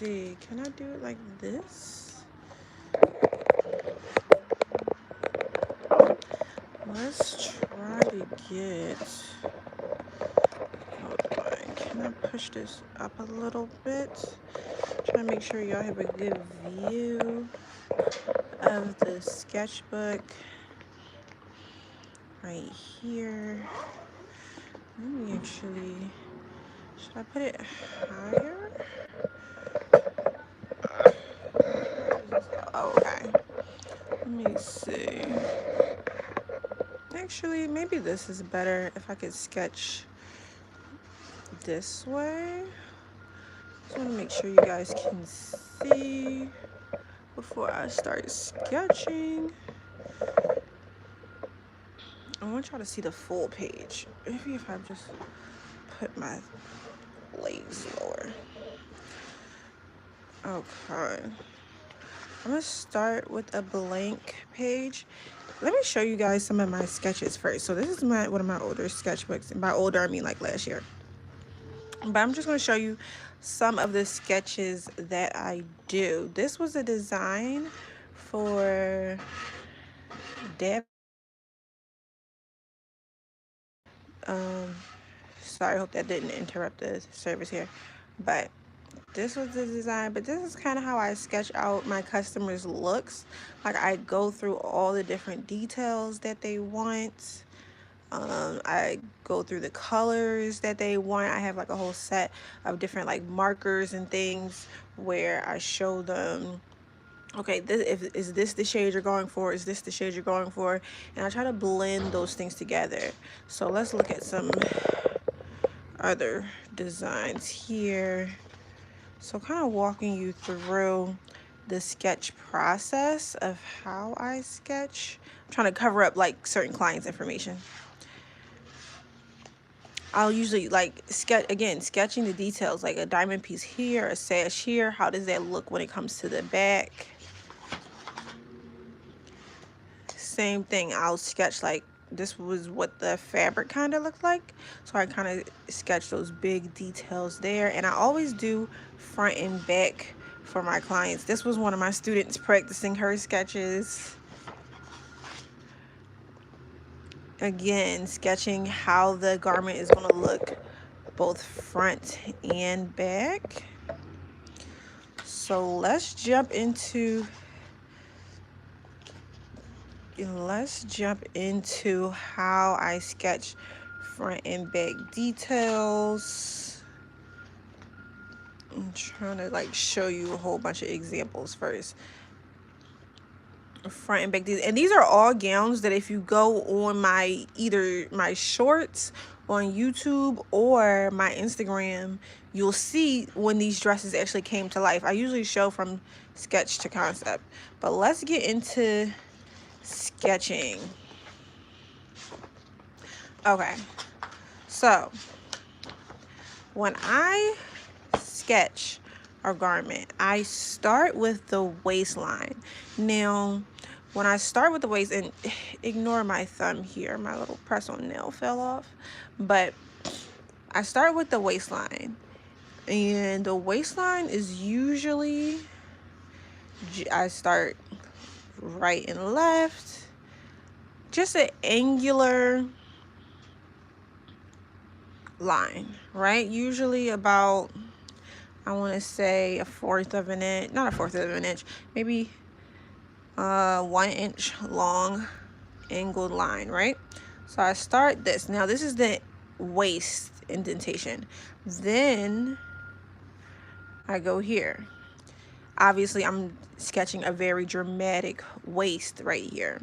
see. Can I do it like this? Let's try to get, hold on, can I push this up a little bit? Try to make sure y'all have a good view of the sketchbook right here. Let me actually, should I put it higher? Oh, okay. Let me see. Actually, maybe this is better if I could sketch this way. Just want to make sure you guys can see before I start sketching. I want y'all to see the full page. Maybe if I just put my legs lower. Okay. I'm gonna start with a blank page. Let me show you guys some of my sketches first. So this is one of my older sketchbooks. And by older, I mean like last year. But I'm just gonna show you some of the sketches that I do. This was a design for Deb. Um, Sorry, I hope that didn't interrupt the service here. But this was the design, but this is kind of how I sketch out my customers' looks. Like I go through all the different details that they want. I go through the colors that they want. I have like a whole set of different like markers and things where I show them, okay, is this the shade you're going for? Is this the shade you're going for? And I try to blend those things together. So let's look at some other designs here. So kind of walking you through the sketch process of how I sketch. I'm trying to cover up like certain clients' information. I'll usually like sketching the details, like a diamond piece here, a sash here. How does that look when it comes to the back? Same thing, I'll sketch like this was what the fabric kind of looked like. So I kind of sketch those big details there. And I always do front and back for my clients. This was one of my students practicing her sketches. Again, sketching how the garment is going to look both front and back. So let's jump into how I sketch front and back details. I'm trying to like show you a whole bunch of examples first. Front and back details. And these are all gowns that if you go on either my shorts on YouTube or my Instagram, you'll see when these dresses actually came to life. I usually show from sketch to concept. But let's get into sketching. Okay, so when I sketch a garment, I start with the waistline. Now, when I start with the waist, and ignore my thumb here, my little press-on nail fell off, but I start with the waistline, and the waistline is usually, I start right and left, just an angular line, right? Usually about, I want to say a fourth of an inch, not a fourth of an inch, maybe 1 inch long angled line, right? So I start this. Now this is the waist indentation. Then I go here. Obviously I'm sketching a very dramatic waist right here.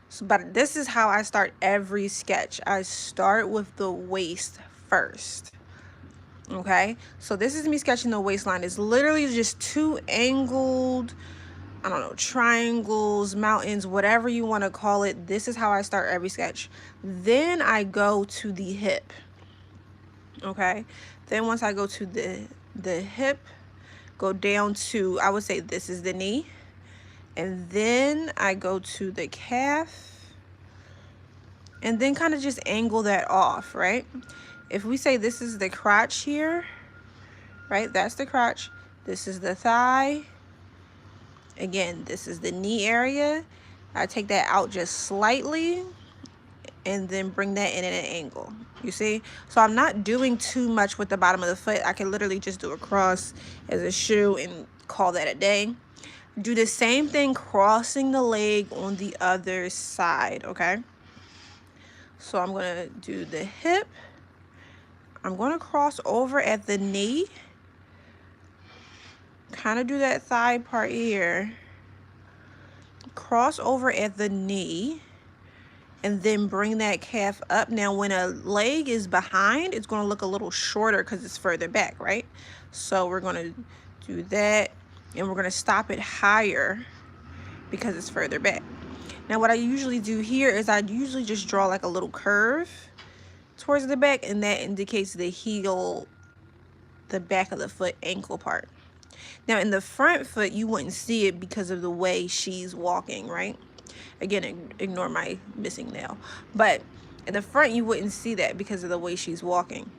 So, but this is how I start every sketch. I start with the waist first. Okay, so this is me sketching the waistline. It's literally just two angled, I don't know, triangles, mountains, whatever you want to call it. This is how I start every sketch. Then I go to the hip. Okay, then once I go to the hip, go down to, I would say this is the knee, and then I go to the calf, and then kind of just angle that off, right? If we say this is the crotch here, right? That's the crotch. This is the thigh. Again, this is the knee area. I take that out just slightly and then bring that in at an angle. You see? So I'm not doing too much with the bottom of the foot. I can literally just do a cross as a shoe and call that a day. Do the same thing crossing the leg on the other side, okay? So I'm going to do the hip. I'm going to cross over at the knee. Kind of do that thigh part here. Cross over at the knee. And then bring that calf up. Now, when a leg is behind, it's going to look a little shorter because it's further back, right? So we're going to do that. And we're going to stop it higher because it's further back. Now, what I usually do here is I usually just draw like a little curve towards the back. And that indicates the heel, the back of the foot, ankle part. Now, in the front foot, you wouldn't see it because of the way she's walking, right? Again, ignore my missing nail. But in the front, you wouldn't see that because of the way she's walking.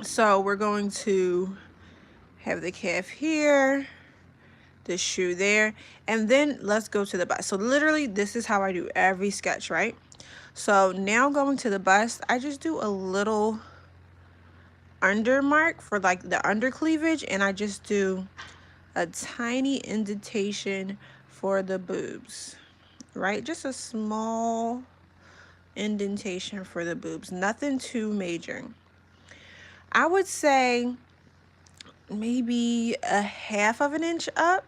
So we're going to have the calf here, the shoe there, and then let's go to the bust. So literally, this is how I do every sketch, right? So now going to the bust, I just do a little under mark for like the under cleavage, and I just do a tiny indentation for the boobs. Right, just a small indentation for the boobs, nothing too major. I would say maybe a half of an inch up,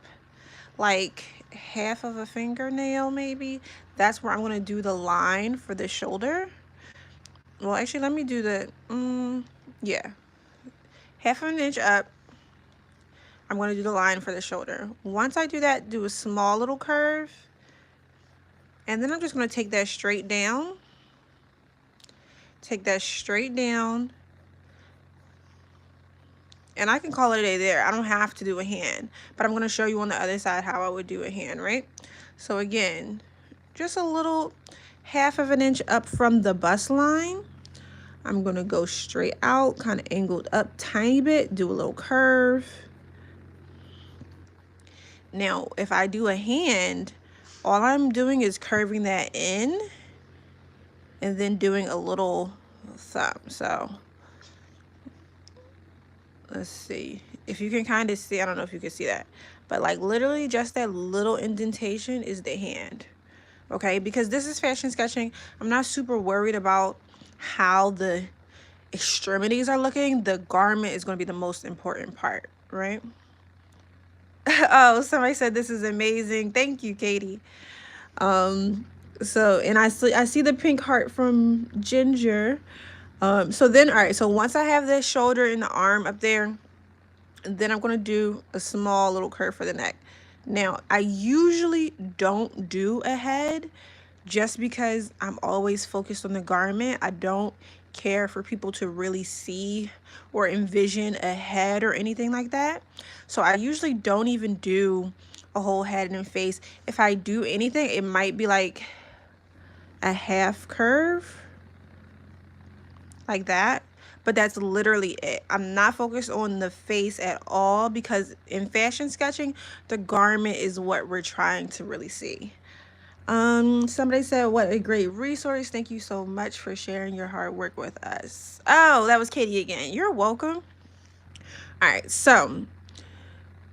like half of a fingernail maybe. That's where I'm going to do the line for the shoulder. Well, actually, let me do the, yeah, half of an inch up. I'm going to do the line for the shoulder. Once I do that, do a small little curve. And then I'm just going to take that straight down. Take that straight down. And I can call it a day there. I don't have to do a hand. But I'm going to show you on the other side how I would do a hand, right? So again, just a little half of an inch up from the bust line. I'm going to go straight out, kind of angled up tiny bit. Do a little curve. Now, if I do a hand, all I'm doing is curving that in and then doing a little thumb. So let's see if you can kind of see. I don't know if you can see that, but like literally just that little indentation is the hand. Okay, because this is fashion sketching. I'm not super worried about how the extremities are looking. The garment is going to be the most important part, right? Oh, somebody said this is amazing. Thank you, Katie. So, and I see the pink heart from Ginger. So then, all right, so once I have this shoulder and the arm up there, then I'm going to do a small little curve for the neck. Now, I usually don't do a head just because I'm always focused on the garment. I don't care for people to really see or envision a head or anything like that. So I usually don't even do a whole head and face. If I do anything, it might be like a half curve like that, but that's literally it. I'm not focused on the face at all because in fashion sketching, the garment is what we're trying to really see. Somebody said, what a great resource. Thank you so much for sharing your hard work with us. Oh, that was Katie again. You're welcome. All right, so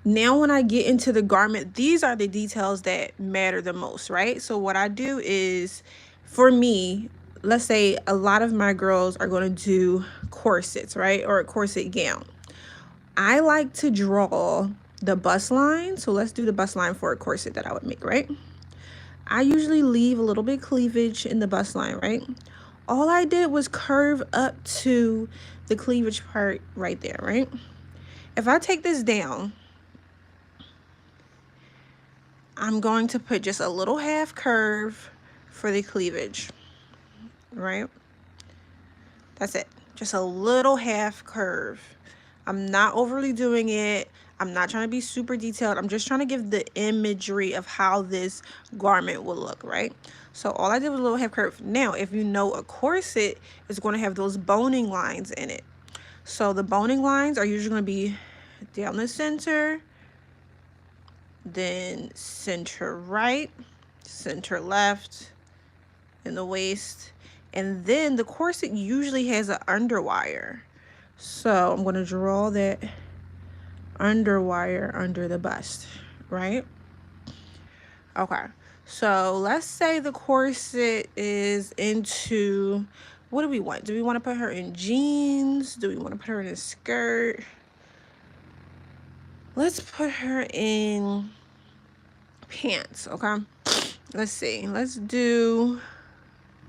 now when I get into the garment, these are the details that matter the most, right? So what I do is, for me, let's say a lot of my girls are going to do corsets, right? Or a corset gown. I like to draw the bust line. So let's do the bust line for a corset that I would make, right? I usually leave a little bit cleavage in the bust line, right? All I did was curve up to the cleavage part right there, right? If I take this down, I'm going to put just a little half curve for the cleavage, right? That's it. Just a little half curve. I'm not overly doing it. I'm not trying to be super detailed. I'm just trying to give the imagery of how this garment will look, right? So all I did was a little half curve. Now, if you know a corset is going to have those boning lines in it. So the boning lines are usually going to be down the center, then center right, center left in the waist. And then the corset usually has an underwire. So I'm going to draw that underwire under the bust, right? Okay. So let's say the corset is into, what do we want? Do we want to put her in jeans? Do we want to put her in a skirt? Let's put her in pants, okay? Let's see. Let's do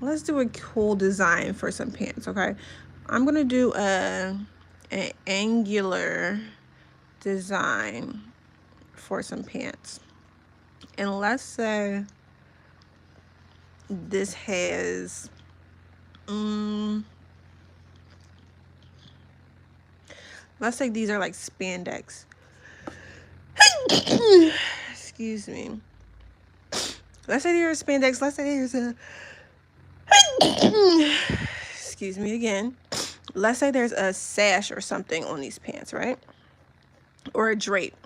a cool design for some pants, okay? I'm gonna do an angular design for some pants. And let's say this has let's say these are like spandex. Excuse me. Let's say there's spandex. Let's say there's a excuse me again. Let's say there's a sash or something on these pants, right? Or a drape.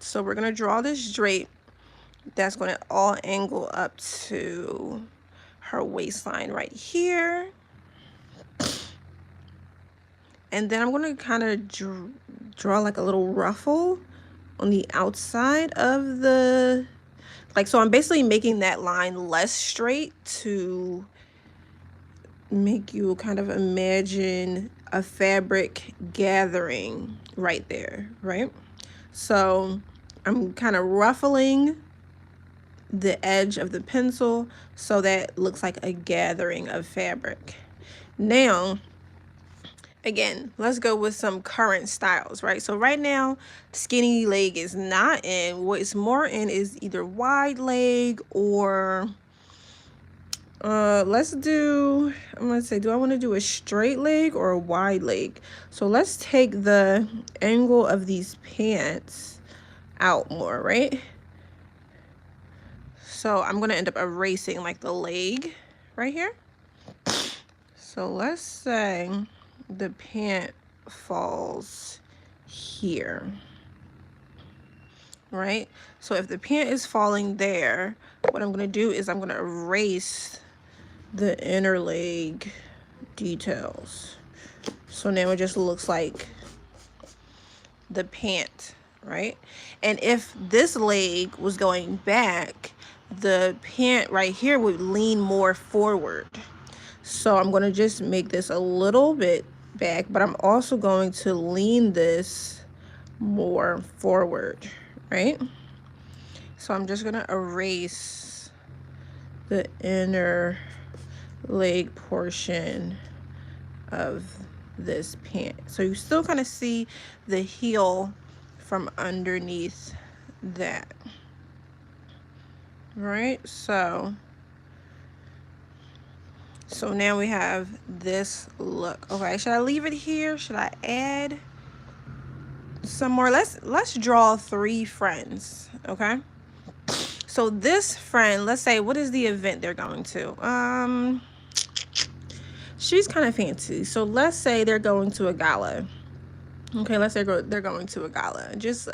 So we're gonna draw this drape that's gonna all angle up to her waistline right here. And then I'm gonna kind of draw like a little ruffle on the outside of the, like, so I'm basically making that line less straight to make you kind of imagine a fabric gathering right there, right? So I'm kind of ruffling the edge of the pencil so that looks like a gathering of fabric. Now, again, let's go with some current styles, right? So right now, skinny leg is not in. What's more in is either wide leg or let's do, I'm gonna say, do I want to do a straight leg or a wide leg? So let's take the angle of these pants out more, right? So I'm gonna end up erasing like the leg right here. So let's say the pant falls here, right? So if the pant is falling there, what I'm gonna do is I'm gonna erase the inner leg details. So now it just looks like the pant, right? And if this leg was going back, the pant right here would lean more forward. So I'm going to just make this a little bit back, but I'm also going to lean this more forward, right? So I'm just going to erase the inner leg portion of this pant. So you still kind of see the heel from underneath that, right? So now we have this look. Okay, should I leave it here? Should I add some more? Let's draw 3 friends, okay? So this friend, let's say, what is the event they're going to? She's kind of fancy. So let's say they're going to a gala. Okay, let's say they're going to a gala. Just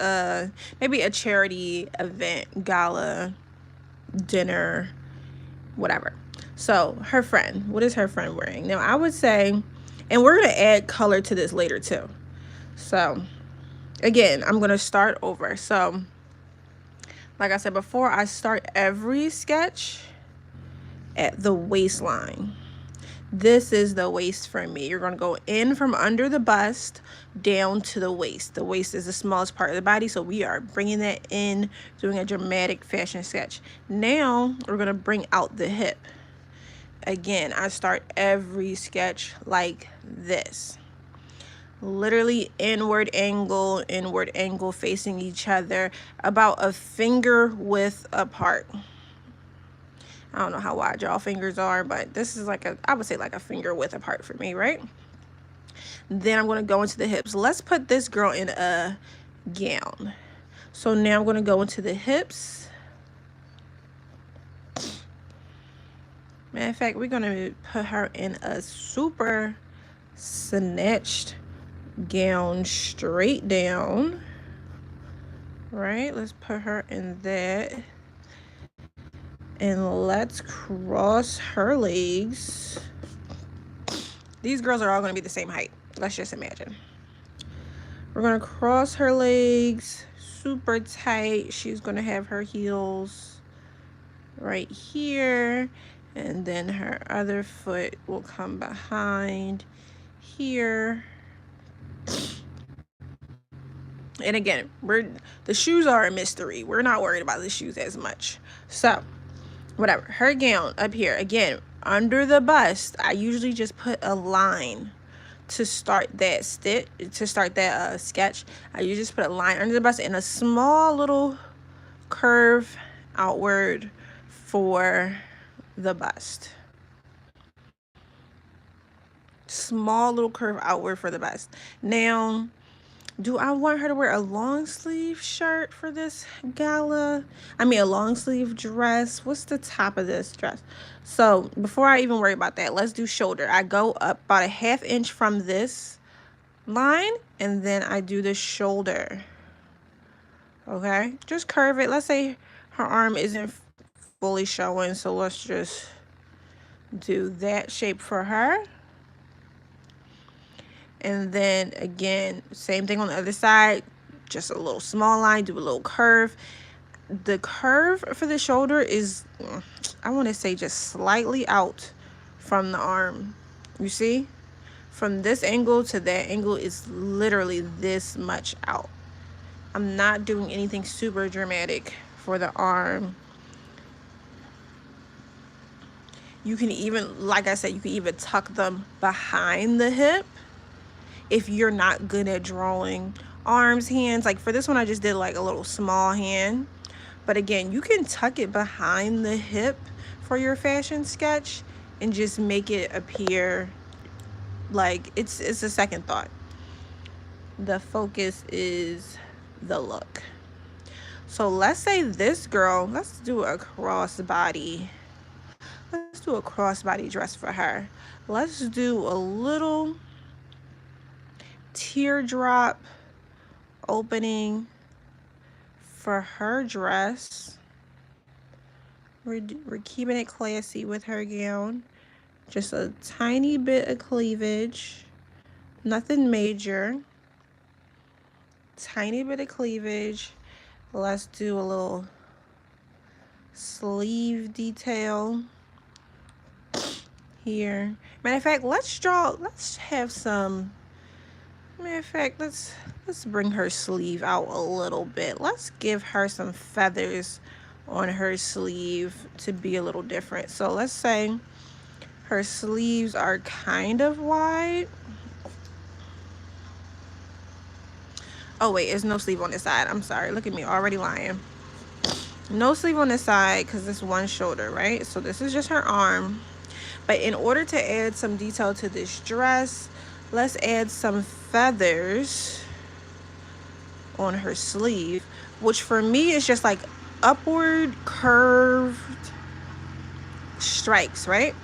maybe a charity event, gala, dinner, whatever. So her friend, what is her friend wearing? Now I would say, and we're going to add color to this later too. So again, I'm going to start over. So like I said before, I start every sketch at the waistline. This is the waist for me. You're going to go in from under the bust down to the waist. The waist is the smallest part of the body, so we are bringing that in, doing a dramatic fashion sketch. Now we're going to bring out the hip. Again, I start every sketch like this. Literally inward angle facing each other, about a finger width apart. I don't know how wide y'all fingers are, but this is like I would say like a finger width apart for me, right? Then I'm going to go into the hips. Let's put this girl in a gown. So now I'm going to go into the hips. Matter of fact, we're going to put her in a super snatched gown straight down. right? Let's put her in that. And let's cross her legs. These girls are all going to be the same height. Let's just imagine. We're going to cross her legs super tight. She's going to have her heels right here. And then her other foot will come behind here. And again, the shoes are a mystery. We're not worried about the shoes as much. So, whatever. Her gown up here, again, under the bust, I usually just put a line to start that sketch. I usually just put a line under the bust and a small little curve outward for the bust. Small little curve outward for the bust. Now, do I want her to wear a long sleeve shirt for this gala? I mean, a long sleeve dress. What's the top of this dress? So before I even worry about that, let's do shoulder. I go up about a 1/2 inch from this line, and then I do the shoulder. Okay, just curve it. Let's say her arm isn't fully showing, so let's just do that shape for her. And then again, same thing on the other side, just a little small line, do a little curve. The curve for the shoulder is, I want to say, just slightly out from the arm. You see? From this angle to that angle is literally this much out. I'm not doing anything super dramatic for the arm. You can even, like I said, you can even tuck them behind the hip if you're not good at drawing arms, hands. Like for this one, I just did like a little small hand. But again, you can tuck it behind the hip for your fashion sketch and just make it appear like it's a second thought. The focus is the look. So let's say this girl, let's do a crossbody. Let's do a crossbody dress for her. Let's do a little teardrop opening for her dress. We're keeping it classy with her gown. Just a tiny bit of cleavage. Nothing major. Tiny bit of cleavage. Let's do a little sleeve detail here. Matter of fact, let's have some, matter of fact, let's bring her sleeve out a little bit. Let's give her some feathers on her sleeve to be a little different. So let's say her sleeves are kind of wide. Oh wait, there's no sleeve on this side. I'm sorry, look at me, already lying. No sleeve on this side because it's one shoulder, right? So this is just her arm. But in order to add some detail to this dress, let's add some feathers on her sleeve, which for me is just like upward curved strikes, right?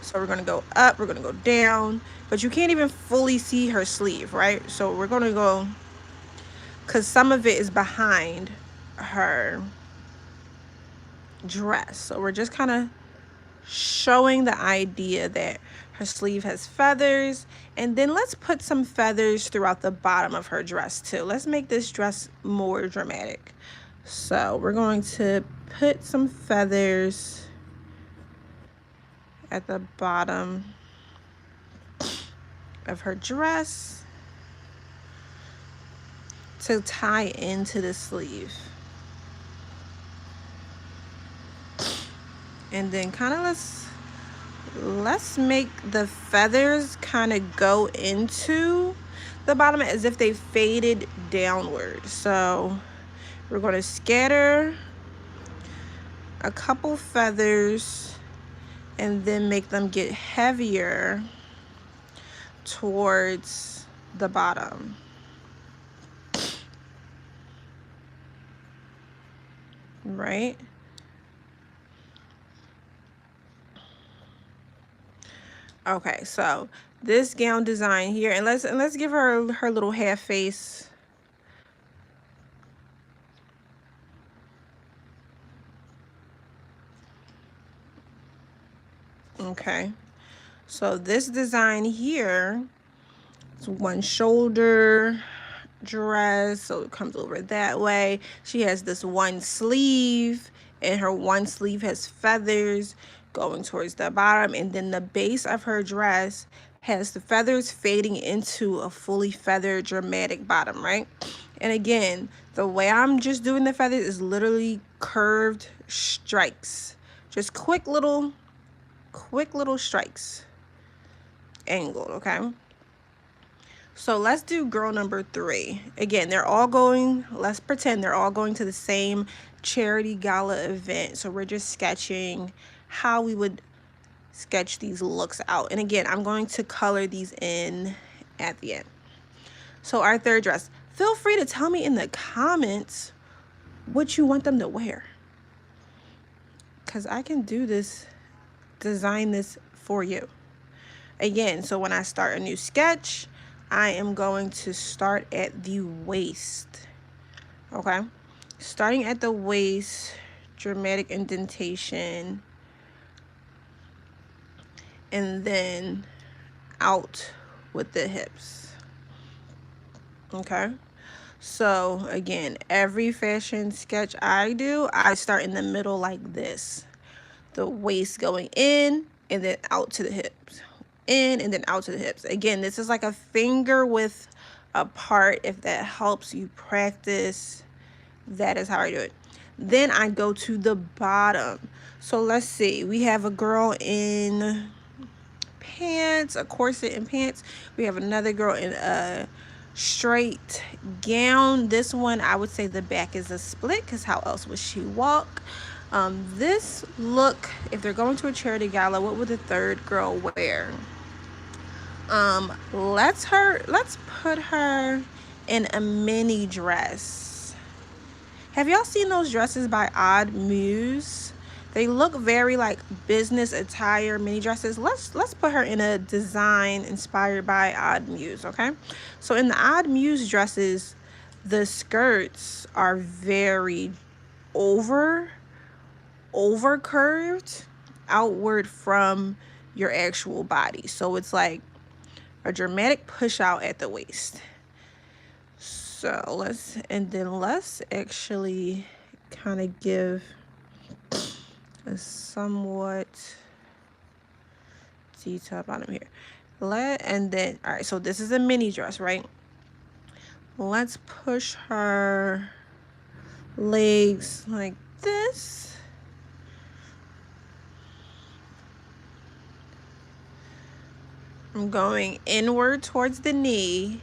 So we're gonna go up, we're gonna go down, but you can't even fully see her sleeve, right? So we're gonna go, because some of it is behind her dress. So we're just kind of showing the idea that her sleeve has feathers. And then let's put some feathers throughout the bottom of her dress too. Let's make this dress more dramatic. So we're going to put some feathers at the bottom of her dress to tie into the sleeve. And then kind of let's make the feathers kind of go into the bottom as if they faded downward. So we're going to scatter a couple feathers and then make them get heavier towards the bottom. Right? Okay, so this gown design here, and let's give her little half face Okay, so this design here, it's one shoulder dress, so it comes over that way. She has this one sleeve, and her one sleeve has feathers going towards the bottom, and then the base of her dress has the feathers fading into a fully feathered dramatic bottom, right? And again, the way I'm just doing the feathers is literally curved strikes, just quick little strikes, angled. Okay, so let's do girl number 3. Again, they're all going, let's pretend they're all going to the same charity gala event. So we're just sketching how we would sketch these looks out. And again, I'm going to color these in at the end. So our third dress, feel free to tell me in the comments what you want them to wear, because I can do this, design this for you. Again, so when I start a new sketch, I am going to start at the waist. Okay, starting at the waist, dramatic indentation, and then out with the hips. Okay, so again, every fashion sketch I do, I start in the middle like this, the waist going in and then out to the hips, in and then out to the hips. Again, this is like a finger width apart. If that helps you practice, that is how I do it. Then I go to the bottom. So let's see, we have a girl in pants, a corset and pants. We have another girl in a straight gown. This one, I would say the back is a split, because how else would she walk? This look, if they're going to a charity gala, what would the third girl wear? Let's put her in a mini dress. Have y'all seen those dresses by Odd Muse? They look very like business attire mini dresses. Let's put her in a design inspired by Odd Muse, okay? So in the Odd Muse dresses, the skirts are very over curved outward from your actual body. So it's like a dramatic push out at the waist. So let's actually kind of give a somewhat detailed bottom here. And then, all right, so this is a mini dress, right? Let's push her legs like this. I'm going inward towards the knee,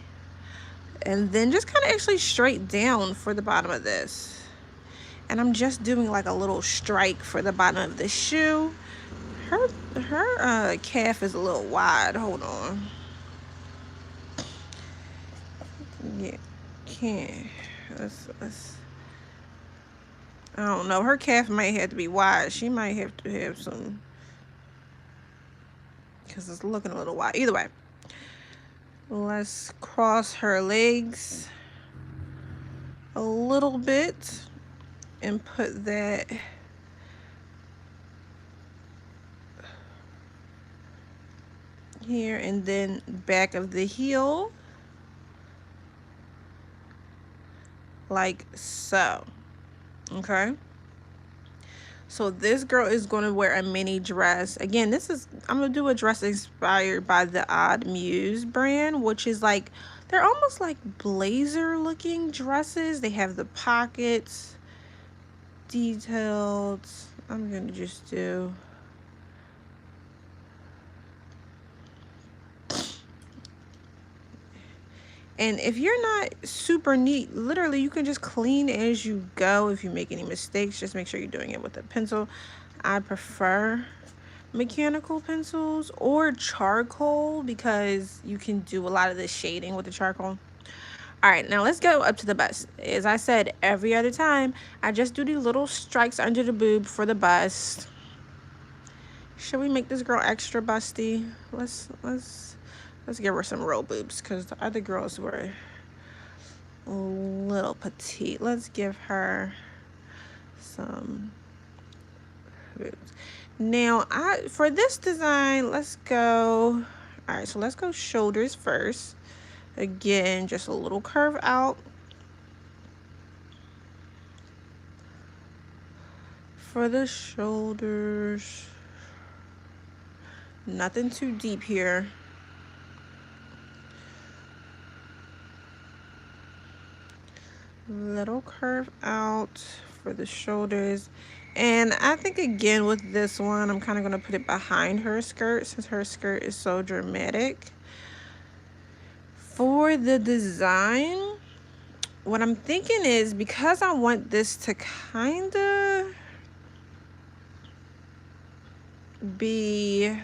and then just kind of actually straight down for the bottom of this. And I'm just doing like a little strike for the bottom of the shoe. Her calf is a little wide. Hold on. Yeah, can't. Let's. I don't know. Her calf might have to be wide. She might have to have some, because it's looking a little wide. Either way, let's cross her legs a little bit and put that here, and then back of the heel like so. Okay, so this girl is going to wear a mini dress. Again, I'm going to do a dress inspired by the Odd Muse brand, which is like, they're almost like blazer looking dresses. They have the pockets detailed. I'm going to just do And if you're not super neat, literally you can just clean as you go. If you make any mistakes, just make sure you're doing it with a pencil. I prefer mechanical pencils or charcoal, because you can do a lot of the shading with the charcoal. All right, now let's go up to the bust. As I said every other time, I just do these little strikes under the boob for the bust. Should we make this girl extra busty? Let's give her some real boobs, because the other girls were a little petite. Let's give her some boots. Now, for this design, let's go. All right, so let's go shoulders first. Again, just a little curve out. For the shoulders, nothing too deep here. Little curve out for the shoulders. And I think again with this one, I'm kind of going to put it behind her skirt since her skirt is so dramatic. For the design, what I'm thinking is because I want this to kind of be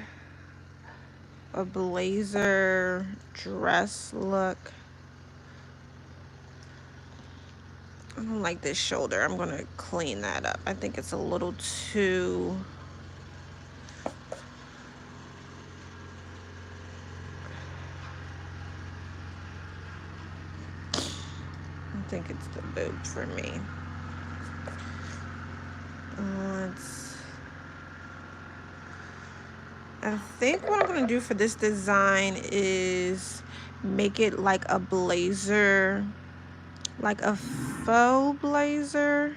a blazer dress look. I don't like this shoulder. I'm going to clean that up. I think it's a little too... I think it's the boob for me. I think what I'm going to do for this design is make it like a blazer, like a faux blazer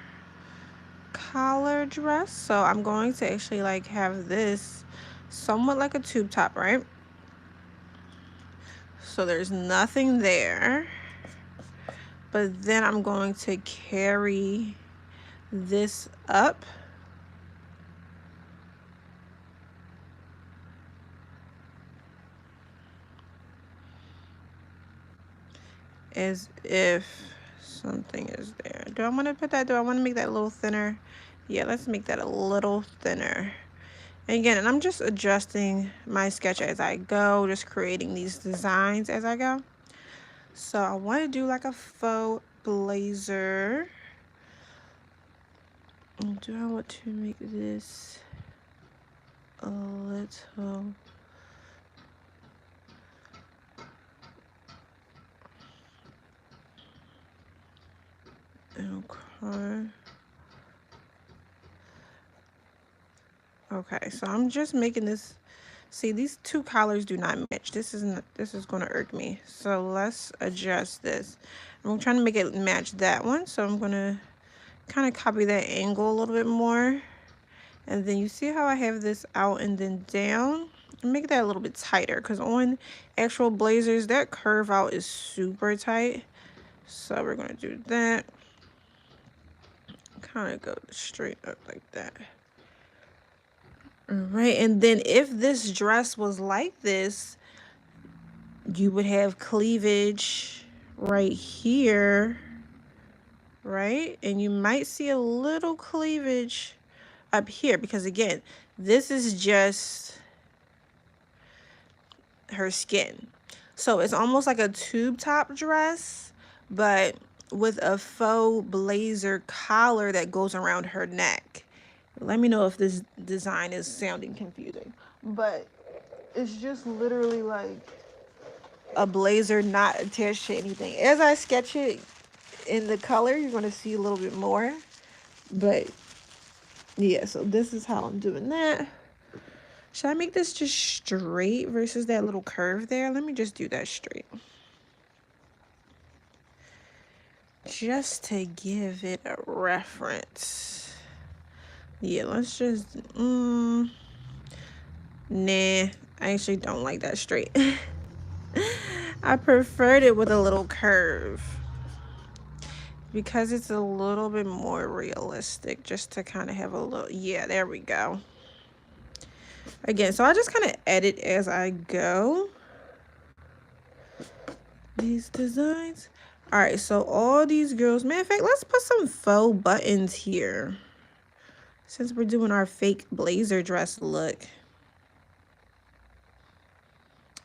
collar dress. So I'm going to actually like have this somewhat like a tube top, right? So there's nothing there. But then I'm going to carry this up as if something is there. Do I want to put that? Do I want to make that a little thinner? Yeah, let's make that a little thinner. And again, and I'm just adjusting my sketch as I go, just creating these designs as I go. So I want to do like a faux blazer. Do I want to make this a little... Okay. Okay, so I'm just making this. See, these two collars do not match. This is going to irk me. So let's adjust this. I'm trying to make it match that one. So I'm going to kind of copy that angle a little bit more. And then you see how I have this out and then down? Make that a little bit tighter because on actual blazers, that curve out is super tight. So we're going to do that. Kind of go straight up like that. All right, and then if this dress was like this, you would have cleavage right here, right? And you might see a little cleavage up here because again, this is just her skin. So it's almost like a tube top dress, but with a faux blazer collar that goes around her neck. Let me know if this design is sounding confusing, but it's just literally like a blazer not attached to anything. As I sketch it in the color, you're going to see a little bit more, but yeah, so this is how I'm doing that. Should I make this just straight versus that little curve there? Let me just do that straight. Just to give it a reference. Yeah, let's just, nah, I actually don't like that straight. I preferred it with a little curve because it's a little bit more realistic, just to kind of have a little, yeah, there we go. Again, so I just kind of edit as I go these designs. All right, so all these girls, matter of fact, let's put some faux buttons here since we're doing our fake blazer dress look.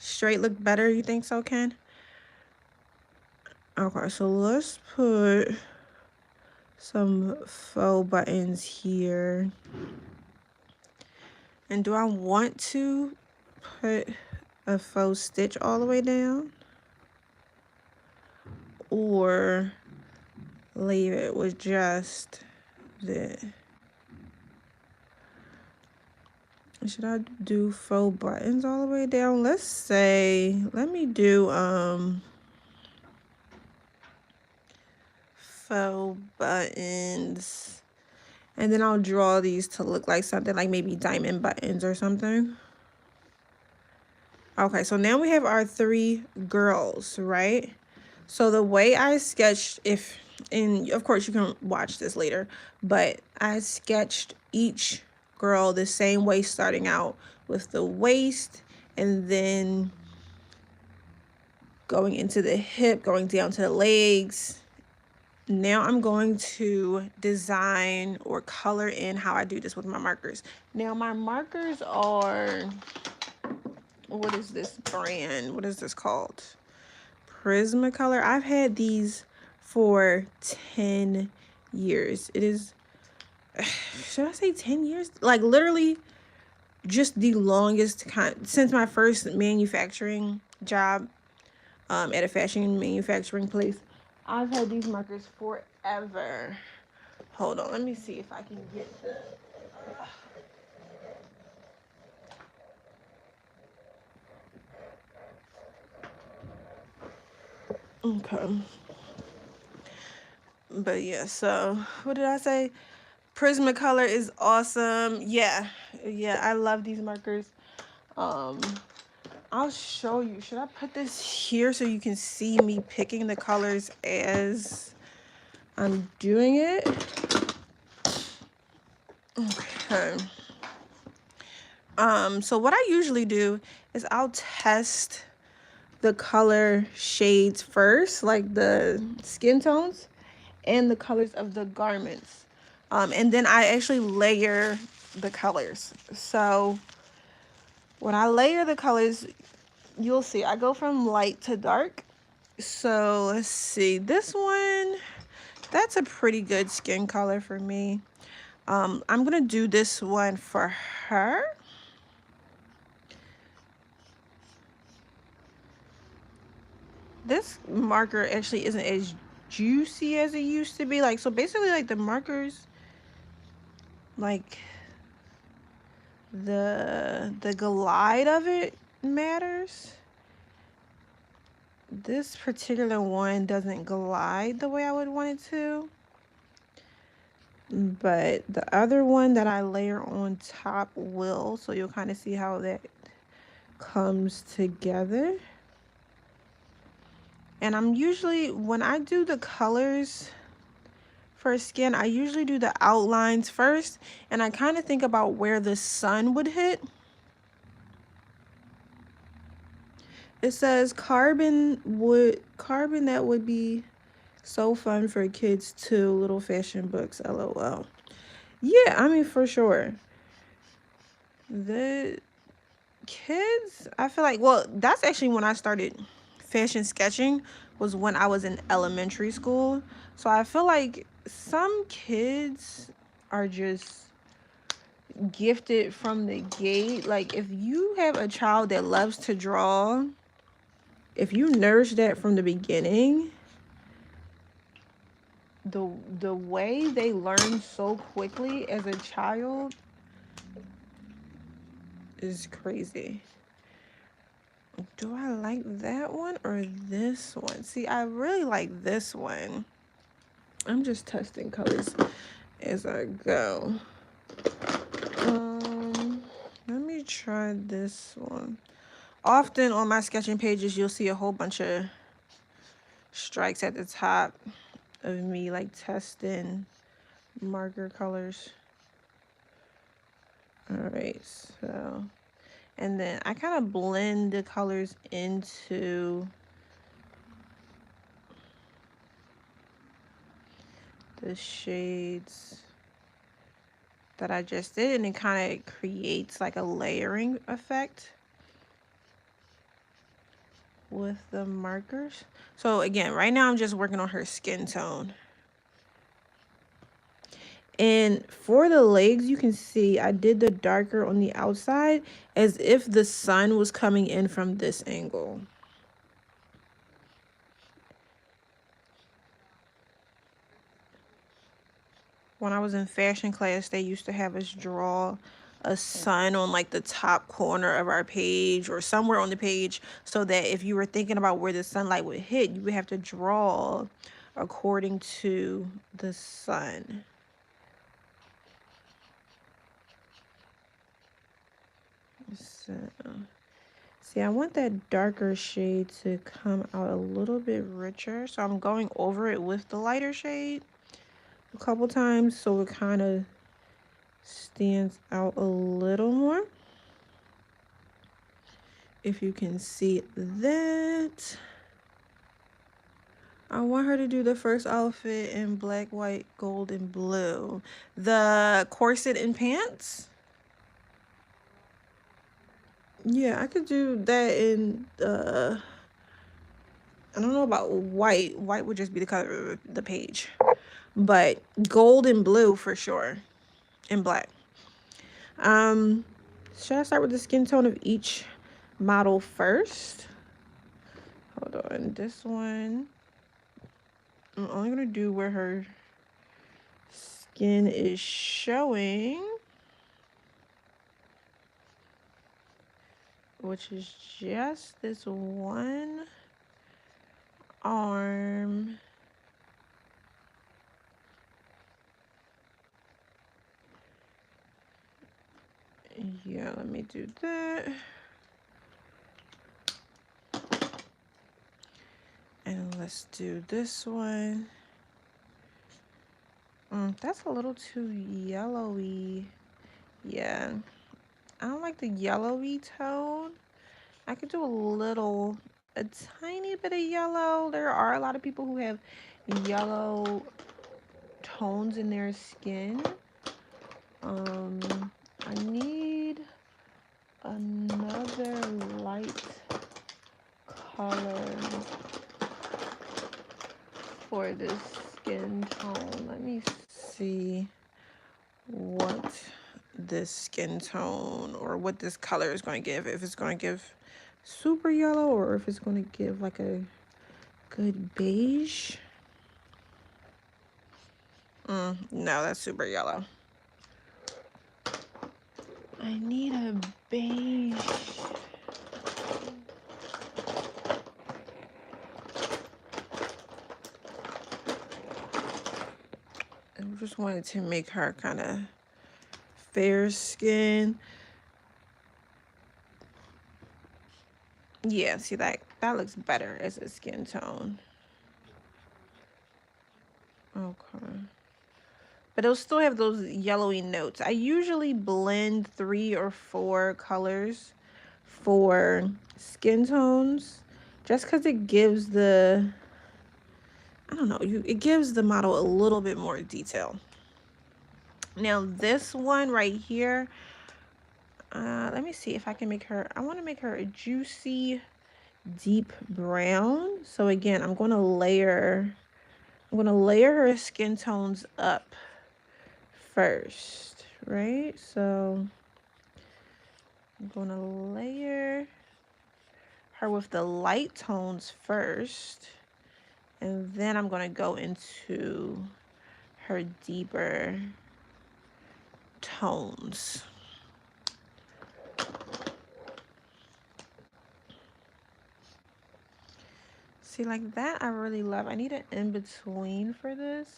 Straight look better, you think so, Ken? Okay, so let's put some faux buttons here. And do I want to put a faux stitch all the way down? Or leave it with just the... Should I do faux buttons all the way down? Let's say, let me do faux buttons. And then I'll draw these to look like something like maybe diamond buttons or something. Okay, so now we have our 3 girls, right? So the way I sketched, and of course you can watch this later, but I sketched each girl the same way, starting out with the waist and then going into the hip, going down to the legs. Now I'm going to design or color in how I do this with my markers. Now my markers are, what is this brand? What is this called? Prismacolor. I've had these for 10 years. It is, should I say 10 years? Like literally just the longest kind since my first manufacturing job at a fashion manufacturing place. I've had these markers forever. Hold on, let me see if I can get this. Okay. But yeah, so what did I say? Prismacolor is awesome. Yeah. Yeah, I love these markers. Um, I'll show you. Should I put this here so you can see me picking the colors as I'm doing it? Okay. So what I usually do is I'll test the color shades first, like the skin tones and the colors of the garments. And then I actually layer the colors. So when I layer the colors, you'll see I go from light to dark. So let's see, this one, that's a pretty good skin color for me. I'm gonna do this one for her. This marker actually isn't as juicy as it used to be. Like, so basically like the markers, like the glide of it matters. This particular one doesn't glide the way I would want it to. But the other one that I layer on top will, so you'll kind of see how that comes together. And I'm usually, when I do the colors for skin, I usually do the outlines first, and I kind of think about where the sun would hit. It says carbon that would be so fun for kids too, little fashion books, LOL. Yeah, I mean, for sure. The kids, I feel like, well, that's actually when I started fashion sketching, was when I was in elementary school. So I feel like some kids are just gifted from the gate. Like if you have a child that loves to draw, if you nourish that from the beginning, the way they learn so quickly as a child is crazy. Do I like that one or this one? See, I really like this one. I'm just testing colors as I go. Let me try this one. Often on my sketching pages, you'll see a whole bunch of strikes at the top of me like testing marker colors. All right, so, and then I kind of blend the colors into the shades that I just did, and it kind of creates like a layering effect with the markers. So again, right now I'm just working on her skin tone. And for the legs, you can see I did the darker on the outside as if the sun was coming in from this angle. When I was in fashion class, they used to have us draw a sun on like the top corner of our page or somewhere on the page, so that if you were thinking about where the sunlight would hit, you would have to draw according to the sun. So, see, I want that darker shade to come out a little bit richer, so I'm going over it with the lighter shade a couple times so it kind of stands out a little more. If you can see that. I want her to do the first outfit in black, white, gold, and blue. The corset and pants. Yeah, I could do that in I don't know about white. White would just be the color of the page. But gold and blue for sure. And black. Um, should I start with the skin tone of each model first? Hold on. This one, I'm only gonna do where her skin is showing, which is just this one arm. Yeah, let me do that. And let's do this one. That's a little too yellowy. Yeah, I don't like the yellowy tone. I could do a tiny bit of yellow. There are a lot of people who have yellow tones in their skin. I need another light color for this skin tone. Let me see what this skin tone or what this color is going to give. If it's going to give super yellow or if it's going to give like a good beige. No, that's super yellow. I need a beige. I just wanted to make her kind of fair skin. Yeah, see that looks better as a skin tone. Okay. But it'll still have those yellowy notes. I usually blend 3 or 4 colors for skin tones just because it gives the, I don't know, it gives the model a little bit more detail. Now this one right here, let me see if I can make her, I want to make her a juicy deep brown. So again, I'm going to layer her skin tones up first, right? So I'm going to layer her with the light tones first, and then I'm going to go into her deeper tones. See, like that I really love. I need an in-between for this.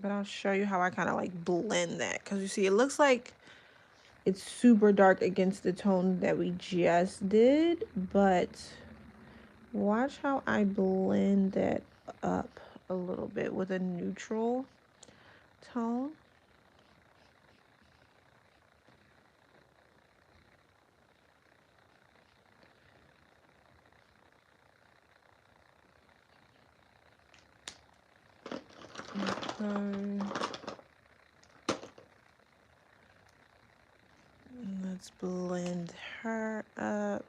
But I'll show you how I kind of like blend that. Because you see, it looks like it's super dark against the tone that we just did. But watch how I blend that up a little bit with a neutral tone. Okay. Let's blend her up.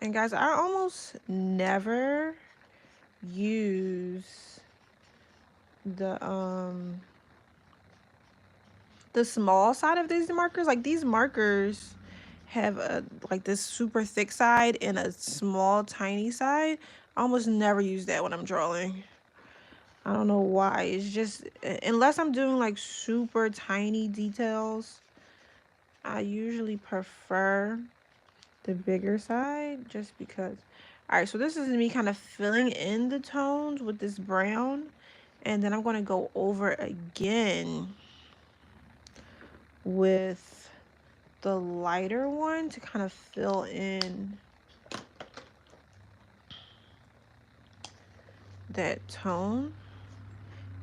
And guys, I almost never use the small side of these markers. Like these markers have a like this super thick side and a small tiny side. I almost never use that when I'm drawing. I don't know why. It's just unless I'm doing like super tiny details, I usually prefer the bigger side just because. All right, so this is me kind of filling in the tones with this brown, and then I'm going to go over again with the lighter one to kind of fill in that tone.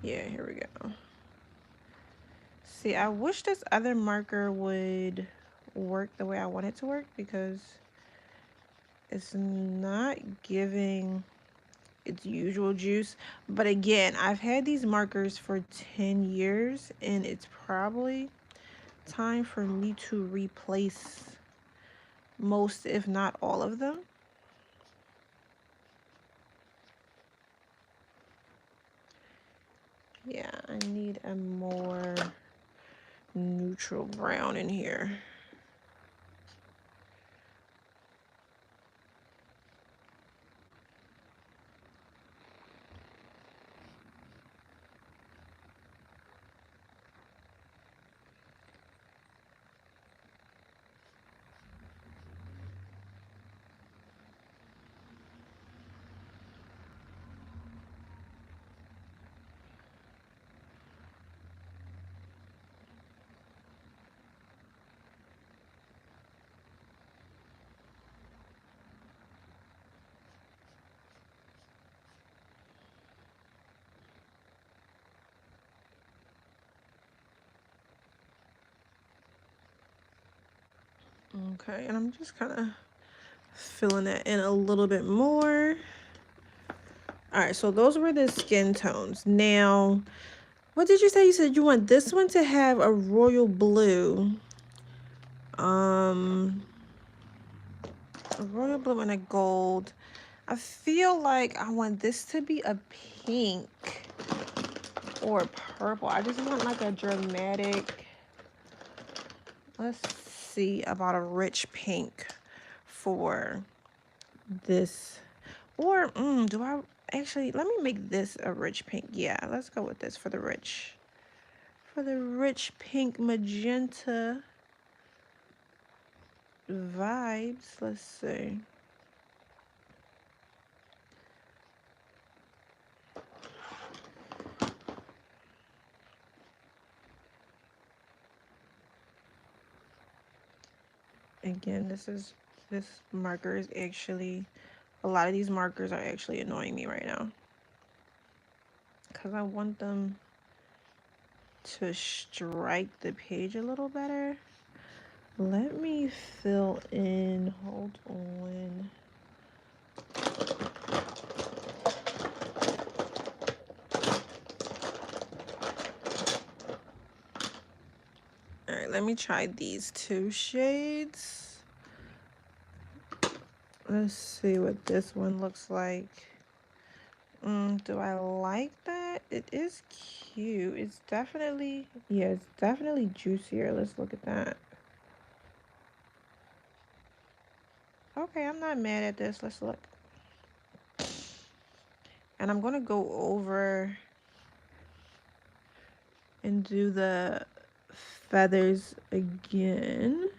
Yeah, here we go. See, I wish this other marker would work the way I want it to work because it's not giving its usual juice. But again, I've had these markers for 10 years and it's probably time for me to replace most, if not all of them. Yeah, I need a more neutral brown in here. Okay, and I'm just kind of filling that in a little bit more. All right, so those were the skin tones. Now, what did you say? You said you want this one to have a royal blue. Um, a royal blue and a gold. I feel like I want this to be a pink or purple. I just want like a dramatic, let's see, about a rich pink for this. Or do I actually, let me make this a rich pink. Yeah, let's go with this for the rich pink magenta vibes. Let's see. Again, this marker is actually, a lot of these markers are actually annoying me right now because I want them to strike the page a little better. Let me fill in, hold on. All right, let me try these two shades. Let's see what this one looks like. Do I like that? It is cute. It's definitely, yeah, it's definitely juicier. Let's look at that. Okay, I'm not mad at this. Let's look. And I'm gonna go over and do the feathers again.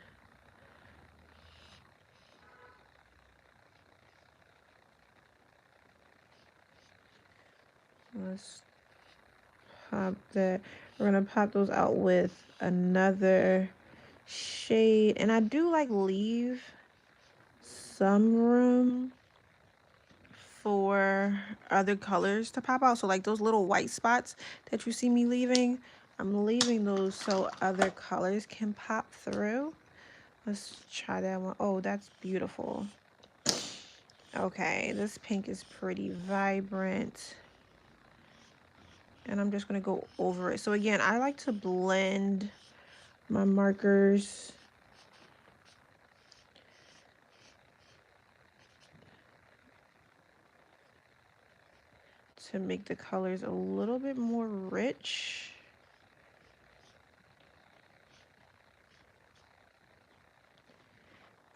Let's pop that. We're gonna pop those out with another shade. And I do like leave some room for other colors to pop out. So like those little white spots that you see me leaving, I'm leaving those so other colors can pop through. Let's try that one. Oh, that's beautiful. Okay, this pink is pretty vibrant. And I'm just gonna go over it. So again, I like to blend my markers to make the colors a little bit more rich.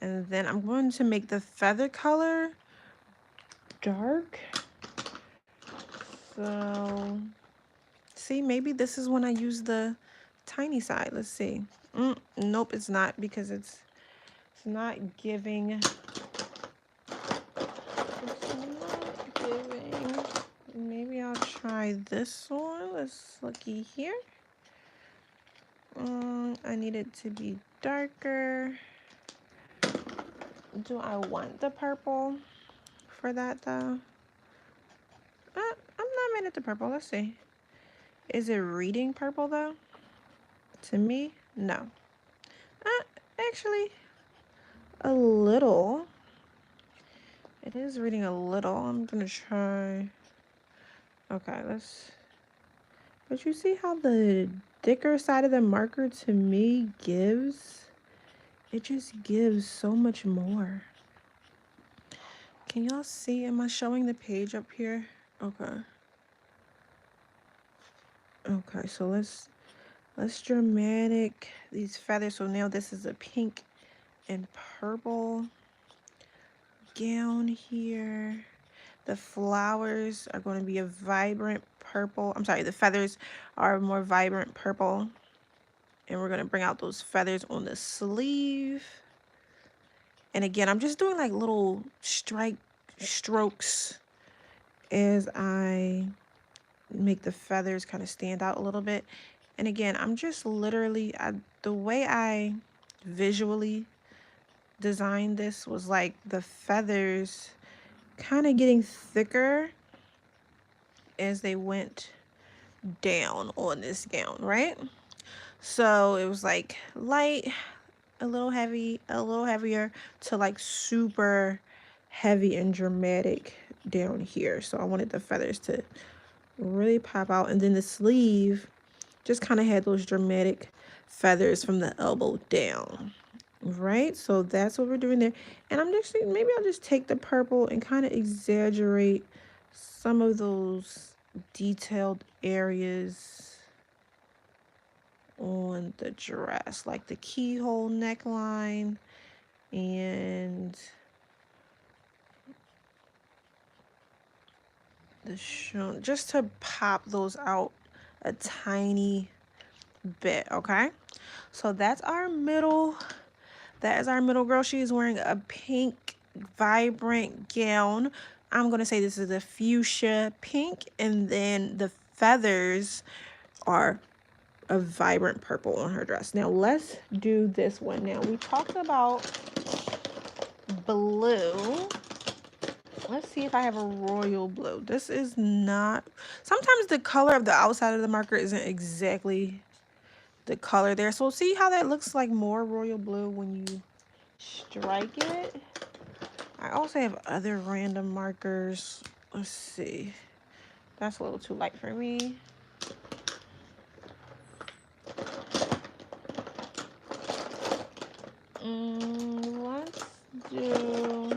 And then I'm going to make the feather color dark. So, see, maybe this is when I use the tiny side. Let's see. Nope, it's not, because it's not giving. It's not giving. Maybe I'll try this one. Let's looky here. I need it to be darker. Do I want the purple for that though? I'm not mad at the purple. Let's see. Is it reading purple though? To me, no. Actually, a little. It is reading a little. I'm gonna try. Okay, let's. But you see how the thicker side of the marker to me gives? It just gives so much more. Can y'all see? Am I showing the page up here? Okay. Okay, so let's dramatic these feathers. So now this is a pink and purple gown here. The flowers are going to be a vibrant purple. I'm sorry, the feathers are more vibrant purple. And we're going to bring out those feathers on the sleeve. And again, I'm just doing like little strokes as I make the feathers kind of stand out a little bit. And again, I'm just literally, the way I visually designed this was like the feathers kind of getting thicker as they went down on this gown, right? So it was like light, a little heavy, a little heavier, to like super heavy and dramatic down here. So I wanted the feathers to really pop out. And then the sleeve just kind of had those dramatic feathers from the elbow down, right? So that's what we're doing there. And I'm just thinking, maybe I'll just take the purple and kind of exaggerate some of those detailed areas on the dress, like the keyhole neckline and the shoe, just to pop those out a tiny bit. Okay, so that's our middle. That is our middle girl. She is wearing a pink vibrant gown. I'm gonna say this is a fuchsia pink, and then the feathers are a vibrant purple on her dress. Now let's do this one. Now we talked about blue. Let's see if I have a royal blue. This is not, sometimes the color of the outside of the marker isn't exactly the color there. So see how that looks like more royal blue when you strike it. I also have other random markers. Let's see. That's a little too light for me. Let's do.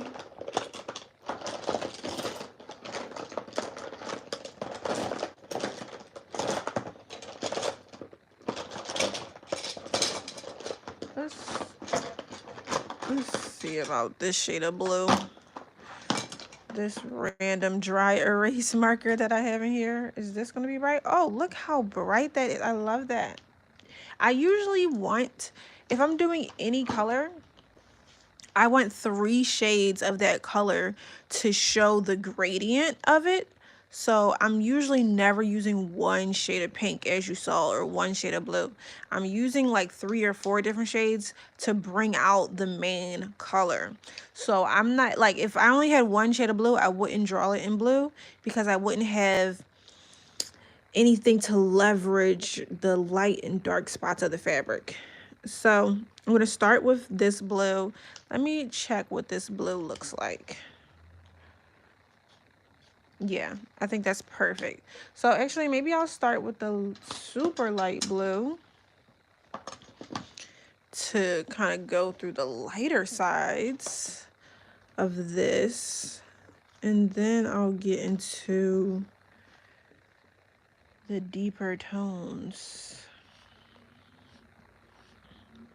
Let's see about this shade of blue. This random dry erase marker that I have in here. Is this going to be bright? Oh, look how bright that is. I love that. I usually want, if I'm doing any color, I want 3 shades of that color to show the gradient of it. So I'm usually never using 1 shade of pink, as you saw, or 1 shade of blue. I'm using like 3 or 4 different shades to bring out the main color. So I'm not like, if I only had 1 shade of blue, I wouldn't draw it in blue, because I wouldn't have anything to leverage the light and dark spots of the fabric. So I'm going to start with this blue. Let me check what this blue looks like. Yeah, I think that's perfect. So actually, maybe I'll start with the super light blue to kind of go through the lighter sides of this. And then I'll get into the deeper tones.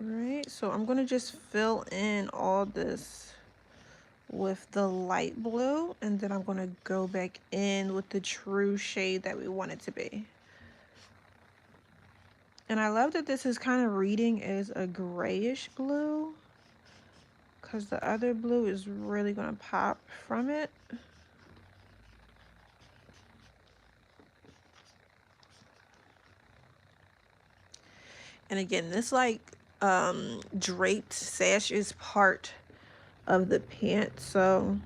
Right, so I'm gonna just fill in all this with the light blue, and then I'm gonna go back in with the true shade that we want it to be. And I love that this is kind of reading as a grayish blue, because the other blue is really gonna pop from it. And again, this like draped sash is part of the pant, so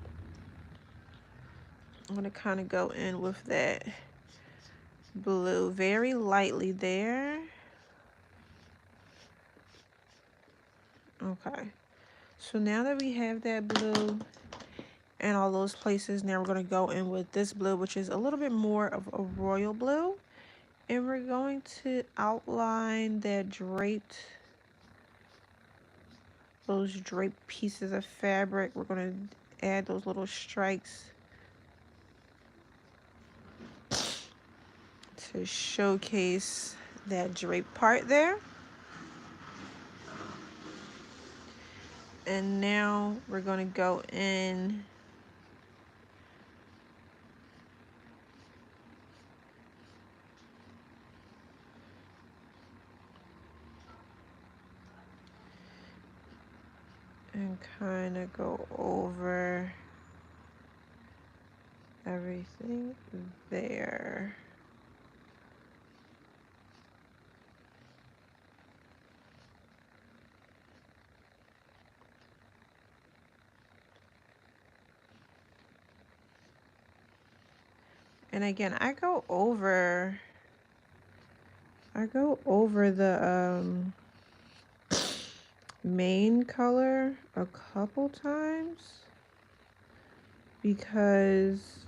I'm gonna kind of go in with that blue very lightly there. Okay, so now that we have that blue and all those places, now we're gonna go in with this blue, which is a little bit more of a royal blue, and we're going to outline that those draped pieces of fabric. We're gonna add those little strikes to showcase that drape part there. And now we're going to go in and kind of go over everything there. And again, I go over the main color a couple times because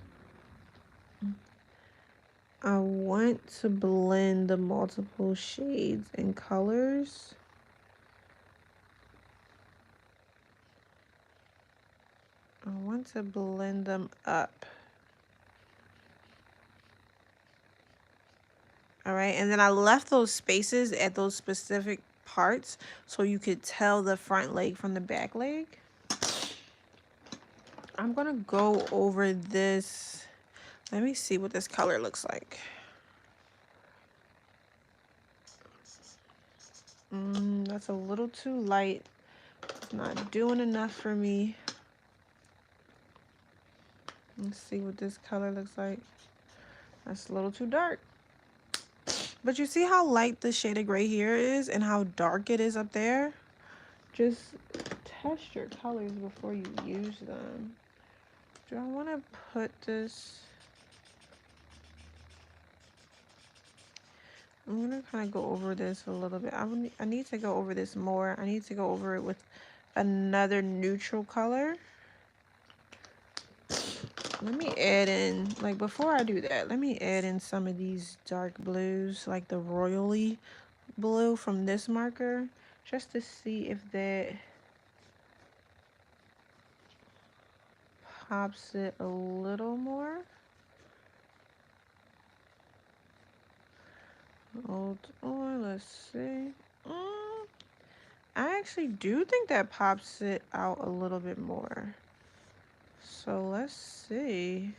I want to blend the multiple shades and colors. I want to blend them up. All right, and then I left those spaces at those specific parts so you could tell the front leg from the back leg. I'm gonna go over this. Let me see what this color looks like. That's a little too light. It's not doing enough for me. Let's see what this color looks like. That's a little too dark. But you see how light the shade of gray here is and how dark it is up there? Just test your colors before you use them. Do I want to put this? I'm going to kind of go over this a little bit. I need to go over this more. I need to go over it with another neutral color. Let me add in, like before I do that, let me add in some of these dark blues, like the royally blue from this marker, just to see if that pops it a little more. Hold on, let's see. I actually do think that pops it out a little bit more. So let's see.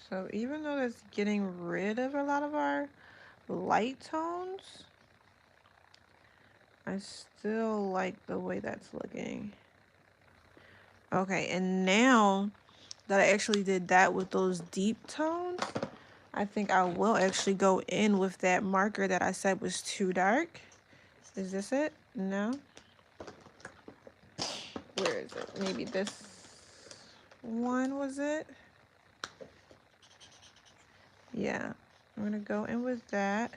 So even though that's getting rid of a lot of our light tones, I still like the way that's looking. Okay, and now that I actually did that with those deep tones, I think I will actually go in with that marker that I said was too dark. Is this it? No? Where is it? Maybe this one was it? Yeah, I'm gonna go in with that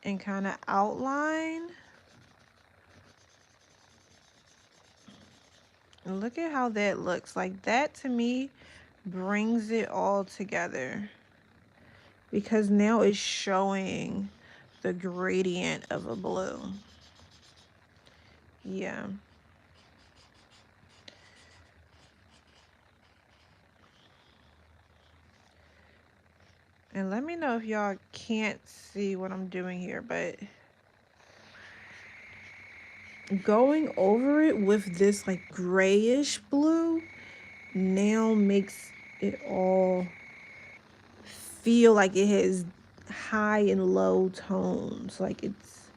and kind of outline Look at how that looks. Like that to me brings it all together because now it's showing the gradient of a blue. Yeah. And let me know if y'all can't see what I'm doing here, but going over it with this like grayish blue now makes it all feel like it has high and low tones, like it's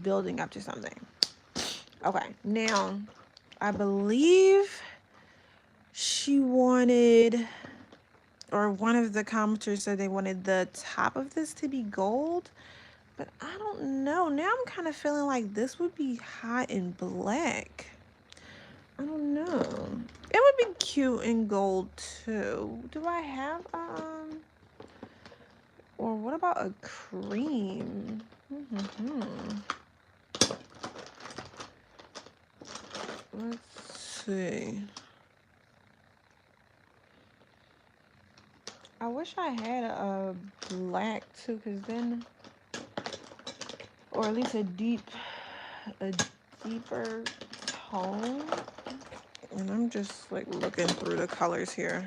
building up to something. Okay, now I believe she wanted, or one of the commenters said they wanted the top of this to be gold, but I don't know. Now I'm kind of feeling like this would be hot in black. I don't know. It would be cute in gold too. Do I have or what about a cream? Let's see. I wish I had a black too, cause then, or at least a deeper tone. And I'm just like looking through the colors here.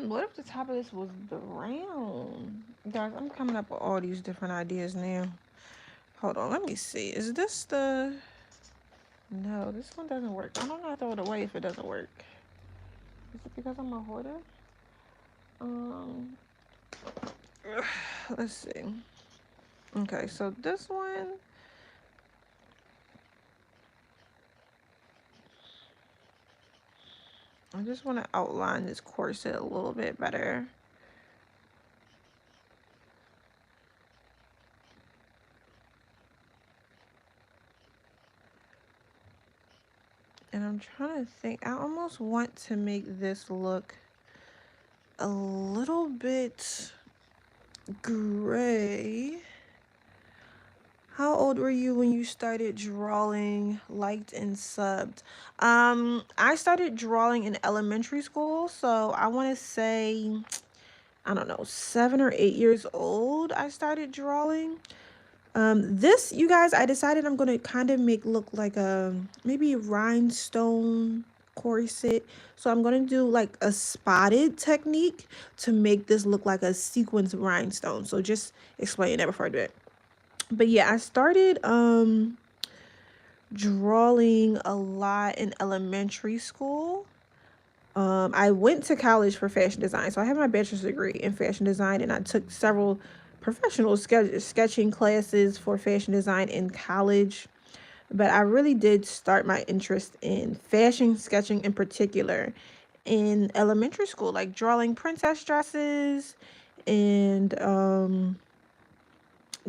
What if the top of this was brown? Guys, I'm coming up with all these different ideas now. Hold on, let me see. Is this the... No, this one doesn't work. I don't know how to throw it away if it doesn't work. Is it because I'm a hoarder? Let's see. Okay, so this one... I just want to outline this corset a little bit better. And I'm trying to think, I almost want to make this look a little bit gray. How old were you when you started drawing, liked and subbed? I started drawing in elementary school, so I want to say, I don't know, 7 or 8 years old I started drawing. This, you guys, I decided I'm going to kind of make look like a maybe rhinestone corset. So I'm going to do like a spotted technique to make this look like a sequins rhinestone. So just explain that before I do it. But yeah, I started drawing a lot in elementary school. I went to college for fashion design. So I have my bachelor's degree in fashion design, and I took several professional sketching classes for fashion design in college. But I really did start my interest in fashion sketching in particular in elementary school, like drawing princess dresses and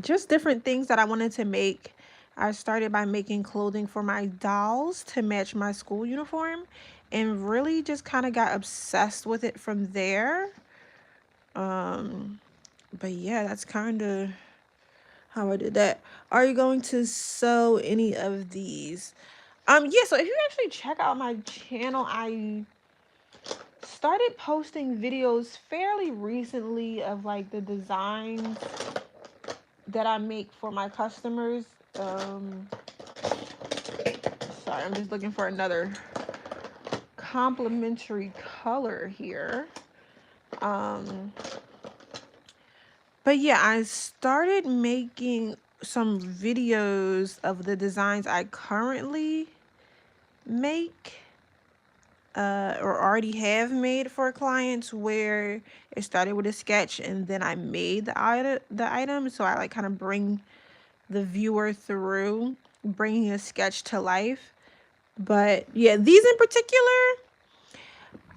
just different things that I wanted to make. I started by making clothing for my dolls to match my school uniform and really just kind of got obsessed with it from there. But yeah, that's kind of how I did that. Are you going to sew any of these? Yeah, so if you actually check out my channel, I started posting videos fairly recently of like the designs that I make for my customers. Sorry, I'm just looking for another complementary color here. But yeah, I started making some videos of the designs I currently make or already have made for clients, where it started with a sketch and then I made the item. So I like kind of bring the viewer through bringing a sketch to life. But yeah, these in particular,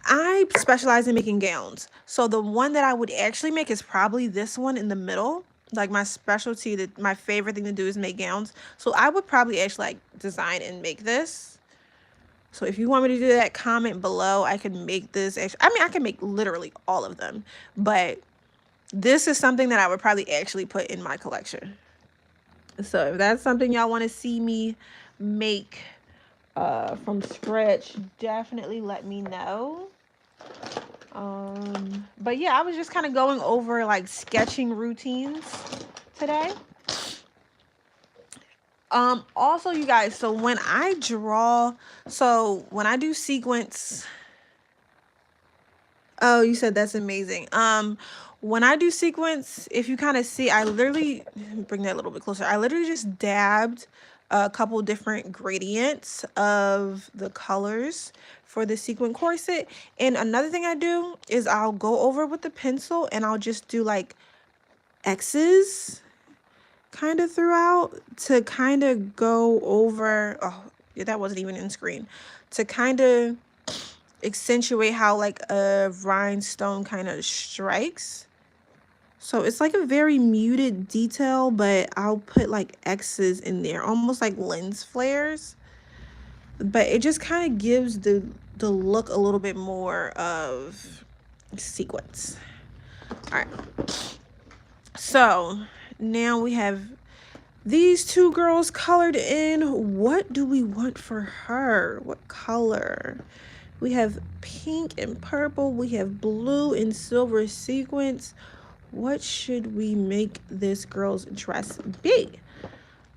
I specialize in making gowns. So the one that I would actually make is probably this one in the middle. Like my specialty, that my favorite thing to do is make gowns. So I would probably actually like design and make this. So if you want me to do that, comment below. I can make this I mean, I can make literally all of them, but this is something that I would probably actually put in my collection. So if that's something y'all want to see me make from scratch, definitely let me know. But yeah, I was just kind of going over like sketching routines today. Also, you guys, so when I draw, so when I do sequence, oh, you said that's amazing. When I do sequence, if you kind of see, I literally bring that a little bit closer. I literally just dabbed a couple different gradients of the colors for the sequin corset. And another thing I do is I'll go over with the pencil and I'll just do like X's kind of throughout to kind of go over. Oh, yeah, that wasn't even in screen. To kind of accentuate how like a rhinestone kind of strikes. So it's like a very muted detail, but I'll put like X's in there, almost like lens flares. But it just kind of gives the look a little bit more of sequence. All right. So now we have these two girls colored in. What do we want for her? What color? We have pink and purple. We have blue and silver sequins. What should we make this girl's dress be?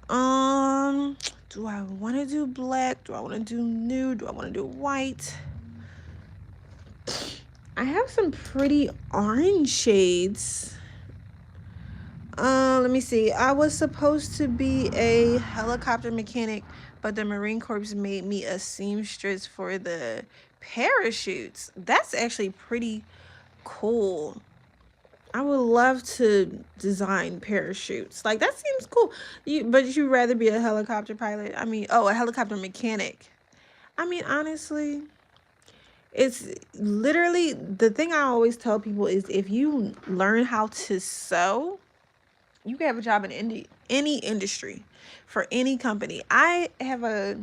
Do I want to do black? Do I want to do nude? Do I want to do white? I have some pretty orange shades. Let me see. I was supposed to be a helicopter mechanic, but the Marine Corps made me a seamstress for the parachutes. That's actually pretty cool. I would love to design parachutes. Like that seems cool. But you'd rather be a helicopter pilot? I mean, oh, a helicopter mechanic. I mean, honestly, it's literally the thing I always tell people is if you learn how to sew, you can have a job in any industry for any company. I have a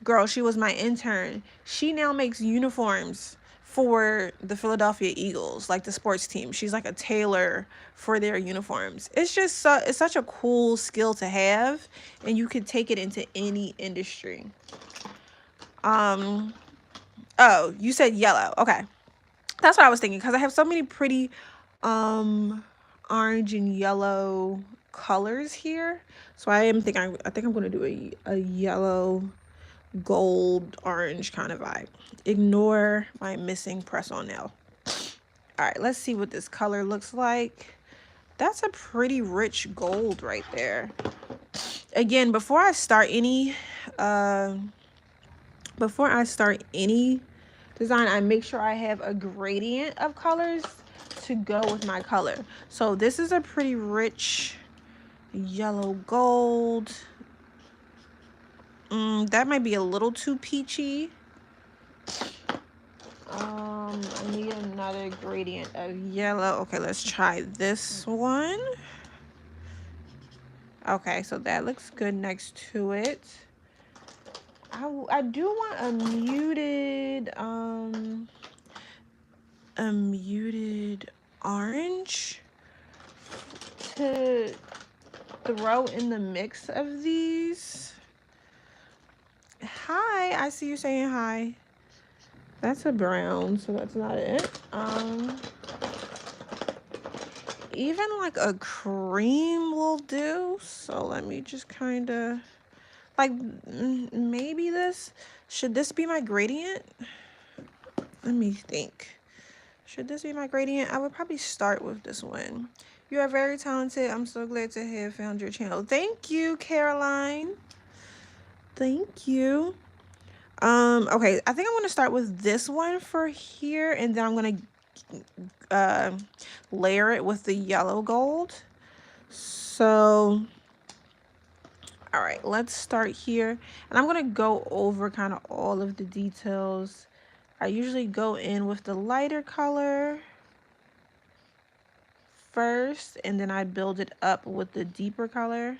girl, she was my intern. She now makes uniforms for the Philadelphia Eagles, like the sports team. She's like a tailor for their uniforms. It's just it's such a cool skill to have, and you could take it into any industry. Oh, you said yellow. Okay. That's what I was thinking because I have so many pretty orange and yellow colors here. So I think I'm going to do a yellow gold orange kind of vibe. Ignore my missing press on nail. All right, let's see what this color looks like. That's a pretty rich gold right there. Again, before I start any design, I make sure I have a gradient of colors to go with my color. So this is a pretty rich yellow gold. That might be a little too peachy. I need another gradient of yellow. Okay, let's try this one. Okay, so that looks good next to it. I do want a muted orange to throw in the mix of these. Hi, I see you saying hi. That's a brown, so that's not it. Even like a cream will do. So let me just kind of like maybe this. Should this be my gradient? Let me think. Should this be my gradient? I would probably start with this one. You are very talented. I'm so glad to have found your channel. Thank you, Caroline. Thank you. Okay, I think I'm gonna start with this one for here, and then I'm gonna layer it with the yellow gold. So all right, let's start here, and I'm gonna go over kind of all of the details. I usually go in with the lighter color first, and then I build it up with the deeper color.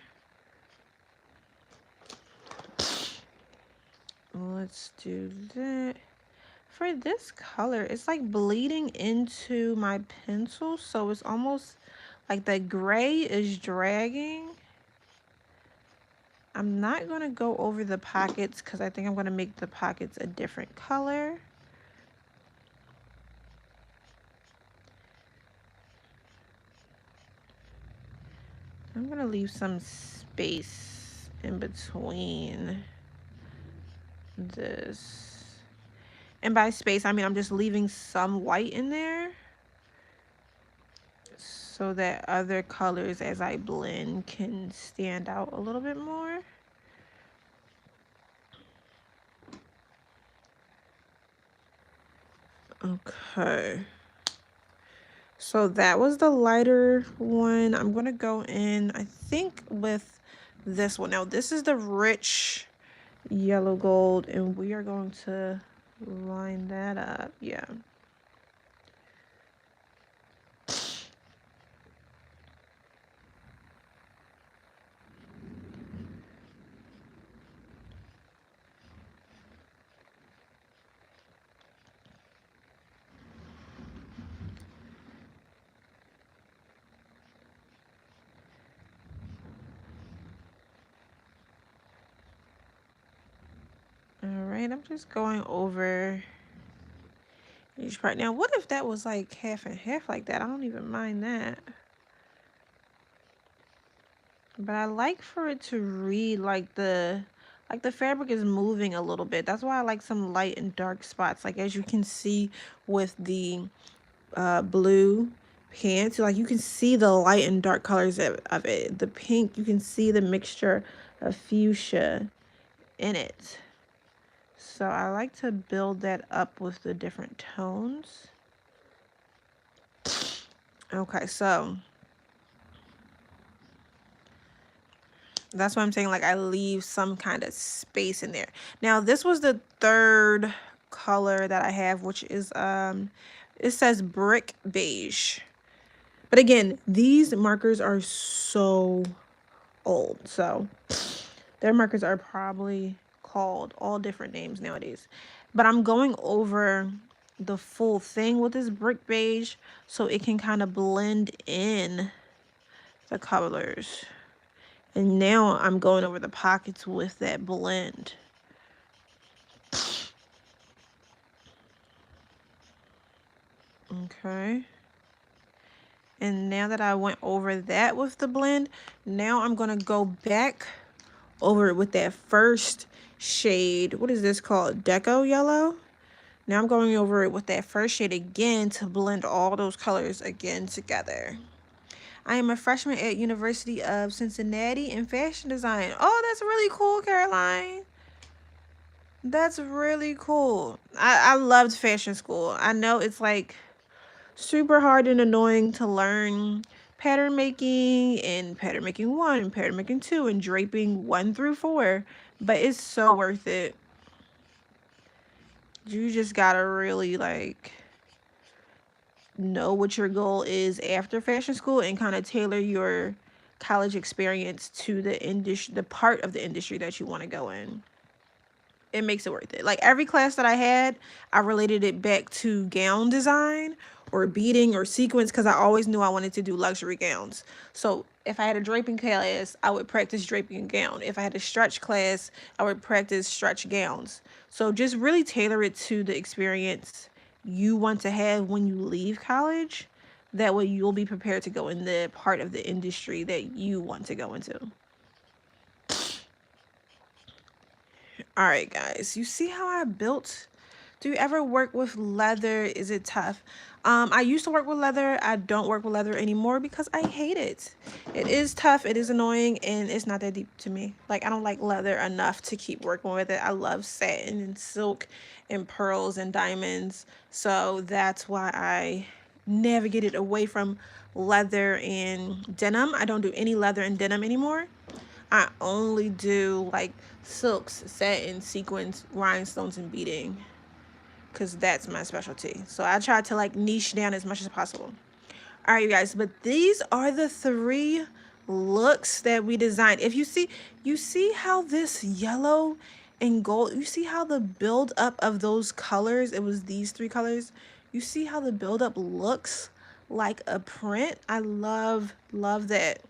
Let's do that. For this color, it's like bleeding into my pencil, so it's almost like the gray is dragging. I'm not going to go over the pockets because I think I'm going to make the pockets a different color. I'm going to leave some space in between this. And by space, I mean I'm just leaving some white in there so that other colors as I blend can stand out a little bit more. Okay. So that was the lighter one. I'm going to go in, I think, with this one. Now, this is the rich yellow gold, and we are going to line that up. Yeah. All right, I'm just going over each part. Now, what if that was like half and half like that? I don't even mind that. But I like for it to read like the fabric is moving a little bit. That's why I like some light and dark spots. Like as you can see with the blue pants, like you can see the light and dark colors of it. The pink, you can see the mixture of fuchsia in it. So I like to build that up with the different tones. Okay, so that's why I'm saying like I leave some kind of space in there. Now this was the third color that I have, which is it says brick beige. But again, these markers are so old. So their markers are probably called all different names nowadays. But I'm going over the full thing with this brick beige so it can kind of blend in the colors. And now I'm going over the pockets with that blend. Okay. And now that I went over that with the blend, now I'm going to go back over it with that first shade. What is this called? Deco yellow? Now I'm going over it with that first shade again to blend all those colors again together. I am a freshman at University of Cincinnati in fashion design. Oh, that's really cool, Caroline. That's really cool. I loved fashion school. I know it's like super hard and annoying to learn pattern making 1 and pattern making 2 and draping 1 through 4, but it's so worth it. You just gotta really like know what your goal is after fashion school and kind of tailor your college experience to the industry, the part of the industry that you want to go in. It makes it worth it. Like every class that I had, I related it back to gown design or beading or sequins because I always knew I wanted to do luxury gowns. So if I had a draping class, I would practice draping a gown. If I had a stretch class, I would practice stretch gowns. So just really tailor it to the experience you want to have when you leave college. That way you'll be prepared to go in the part of the industry that you want to go into. All right, guys, you see how I built? Do you ever work with leather? Is it tough? I used to work with leather. I don't work with leather anymore because I hate it. It is tough, it is annoying, and it's not that deep to me. Like, I don't like leather enough to keep working with it. I love satin and silk and pearls and diamonds. So that's why I navigated away from leather and denim. I don't do any leather and denim anymore. I only do like silks, satin, sequins, rhinestones, and beading because that's my specialty. So I try to like niche down as much as possible. All right, you guys, but these are the 3 looks that we designed. If you see how this yellow and gold. You see how the build up of those colors, it was these three colors. You see how the build up looks like a print. I love that.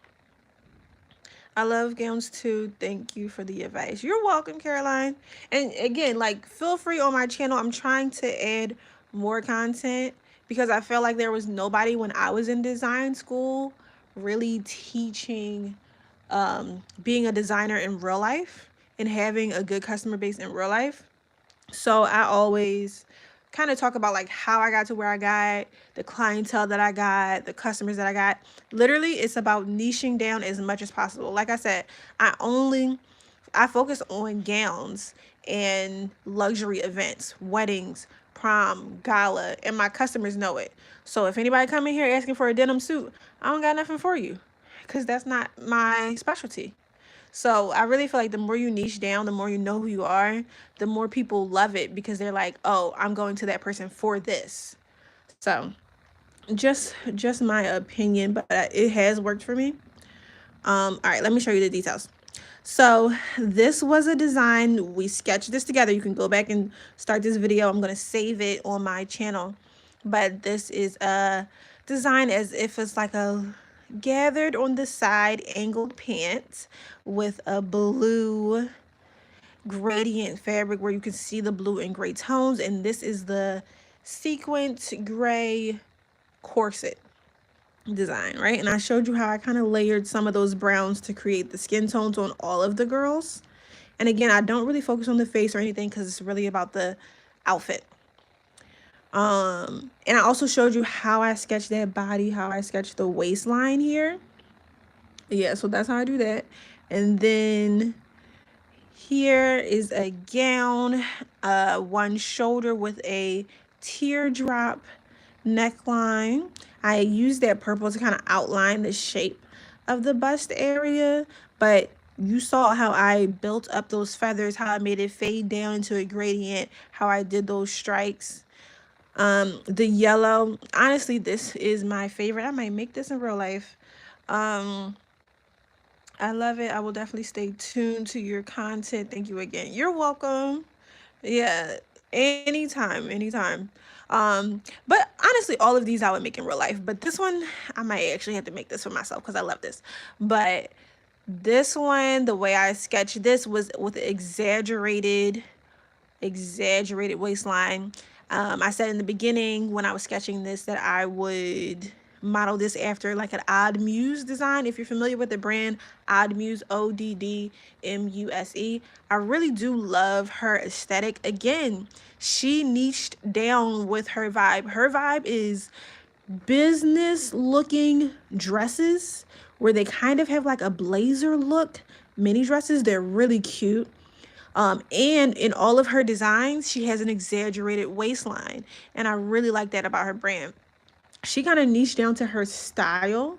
I love gowns too. Thank you for the advice. You're welcome, Caroline. And again, like, feel free on my channel. I'm trying to add more content because I felt like there was nobody when I was in design school really teaching being a designer in real life and having a good customer base in real life. So I always kind of talk about like how I got to where I got, the clientele that I got, the customers that I got. Literally, it's about niching down as much as possible. Like I said, I focus on gowns and luxury events, weddings, prom, gala, and my customers know it. So if anybody come in here asking for a denim suit, I don't got nothing for you because that's not my specialty. So I really feel like the more you niche down, the more you know who you are, the more people love it because they're like, oh, I'm going to that person for this. So just my opinion, but it has worked for me. All right, let me show you the details. So this was a design. We sketched this together. You can go back and start this video. I'm going to save it on my channel. But this is a design as if it's like a gathered on the side angled pant with a blue gradient fabric where you can see the blue and gray tones. And this is the sequined gray corset design, right? And I showed you how I kind of layered some of those browns to create the skin tones on all of the girls. And again, I don't really focus on the face or anything because it's really about the outfit. And I also showed you how I sketched that body, how I sketched the waistline here. Yeah, so that's how I do that. And then here is a gown, one shoulder with a teardrop neckline. I used that purple to kind of outline the shape of the bust area, but you saw how I built up those feathers, how I made it fade down into a gradient, how I did those strikes. The yellow, honestly, this is my favorite. I might make this in real life. I love it. I will definitely stay tuned to your content. Thank you again. You're welcome. Yeah, anytime, anytime. But honestly, all of these I would make in real life. But this one, I might actually have to make this for myself because I love this. But this one, the way I sketched this was with exaggerated waistline. I said in the beginning when I was sketching this that I would model this after like an Odd Muse design. If you're familiar with the brand Odd Muse, ODDMUSE, I really do love her aesthetic. Again, she niched down with her vibe. Her vibe is business looking dresses where they kind of have like a blazer look mini dresses. They're really cute. And in all of her designs, she has an exaggerated waistline. And I really like that about her brand. She kind of niched down to her style.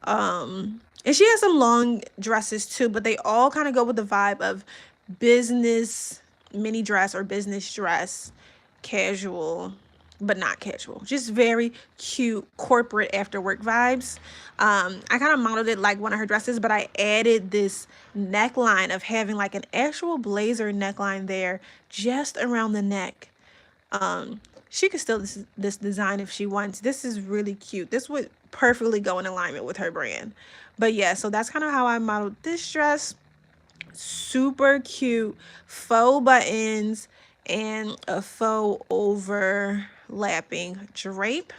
And she has some long dresses too, but they all kind of go with the vibe of business mini dress or business dress, casual, but not casual. Just very cute corporate after work vibes. I kind of modeled it like one of her dresses, but I added this neckline of having like an actual blazer neckline there just around the neck. She could still this design if she wants. This is really cute. This would perfectly go in alignment with her brand. But yeah, so that's kind of how I modeled this dress. Super cute faux buttons and a faux overlapping drape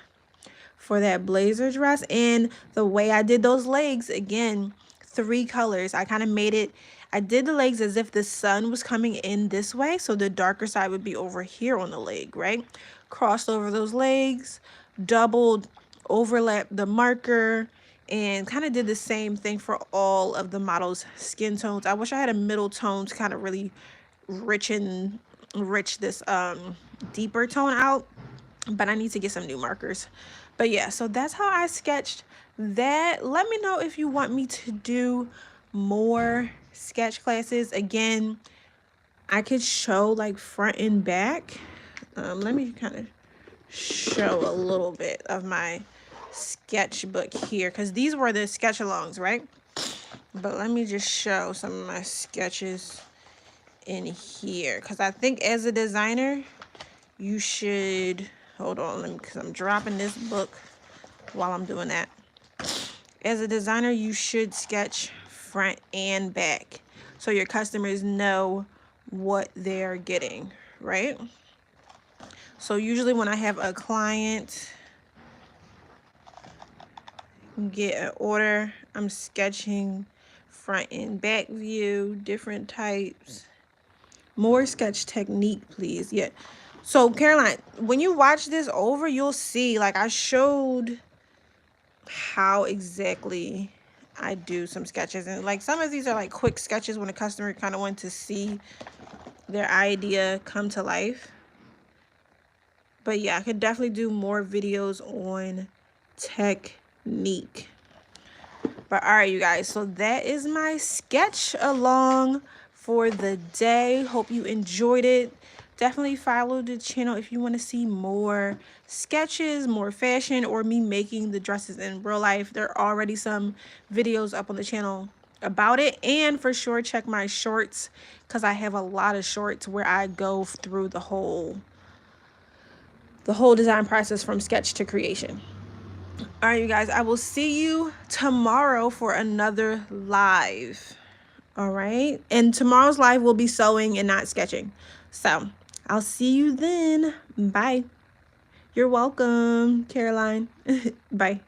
for that blazer dress. And the way I did those legs, again, 3 colors. I kind of made it, I did the legs as if the sun was coming in this way, so the darker side would be over here on the leg, right? Crossed over those legs, doubled, overlapped the marker, and kind of did the same thing for all of the models' skin tones. I wish I had a middle tone to kind of really rich this deeper tone out, but I need to get some new markers. But yeah, so that's how I sketched that. Let me know if you want me to do more sketch classes. Again, I could show like front and back. Let me kind of show a little bit of my sketchbook here because these were the sketch alongs, right? But let me just show some of my sketches in here, because I think as a designer, you should, hold on, because I'm dropping this book while I'm doing that. As a designer, you should sketch front and back so your customers know what they're getting, right? So usually when I have a client get an order, I'm sketching front and back view, different types. More sketch technique, please. Yeah. So Caroline, when you watch this over, you'll see, like, I showed how exactly I do some sketches, and like some of these are like quick sketches when a customer kind of wants to see their idea come to life. But yeah, I could definitely do more videos on technique. But all right, you guys, so that is my sketch along for the day. Hope you enjoyed it. Definitely follow the channel if you want to see more sketches, more fashion, or me making the dresses in real life. There are already some videos up on the channel about it. And for sure, check my shorts, because I have a lot of shorts where I go through the whole design process from sketch to creation. All right, you guys, I will see you tomorrow for another live. All right. And tomorrow's live will be sewing and not sketching. So I'll see you then. Bye. You're welcome, Caroline. Bye.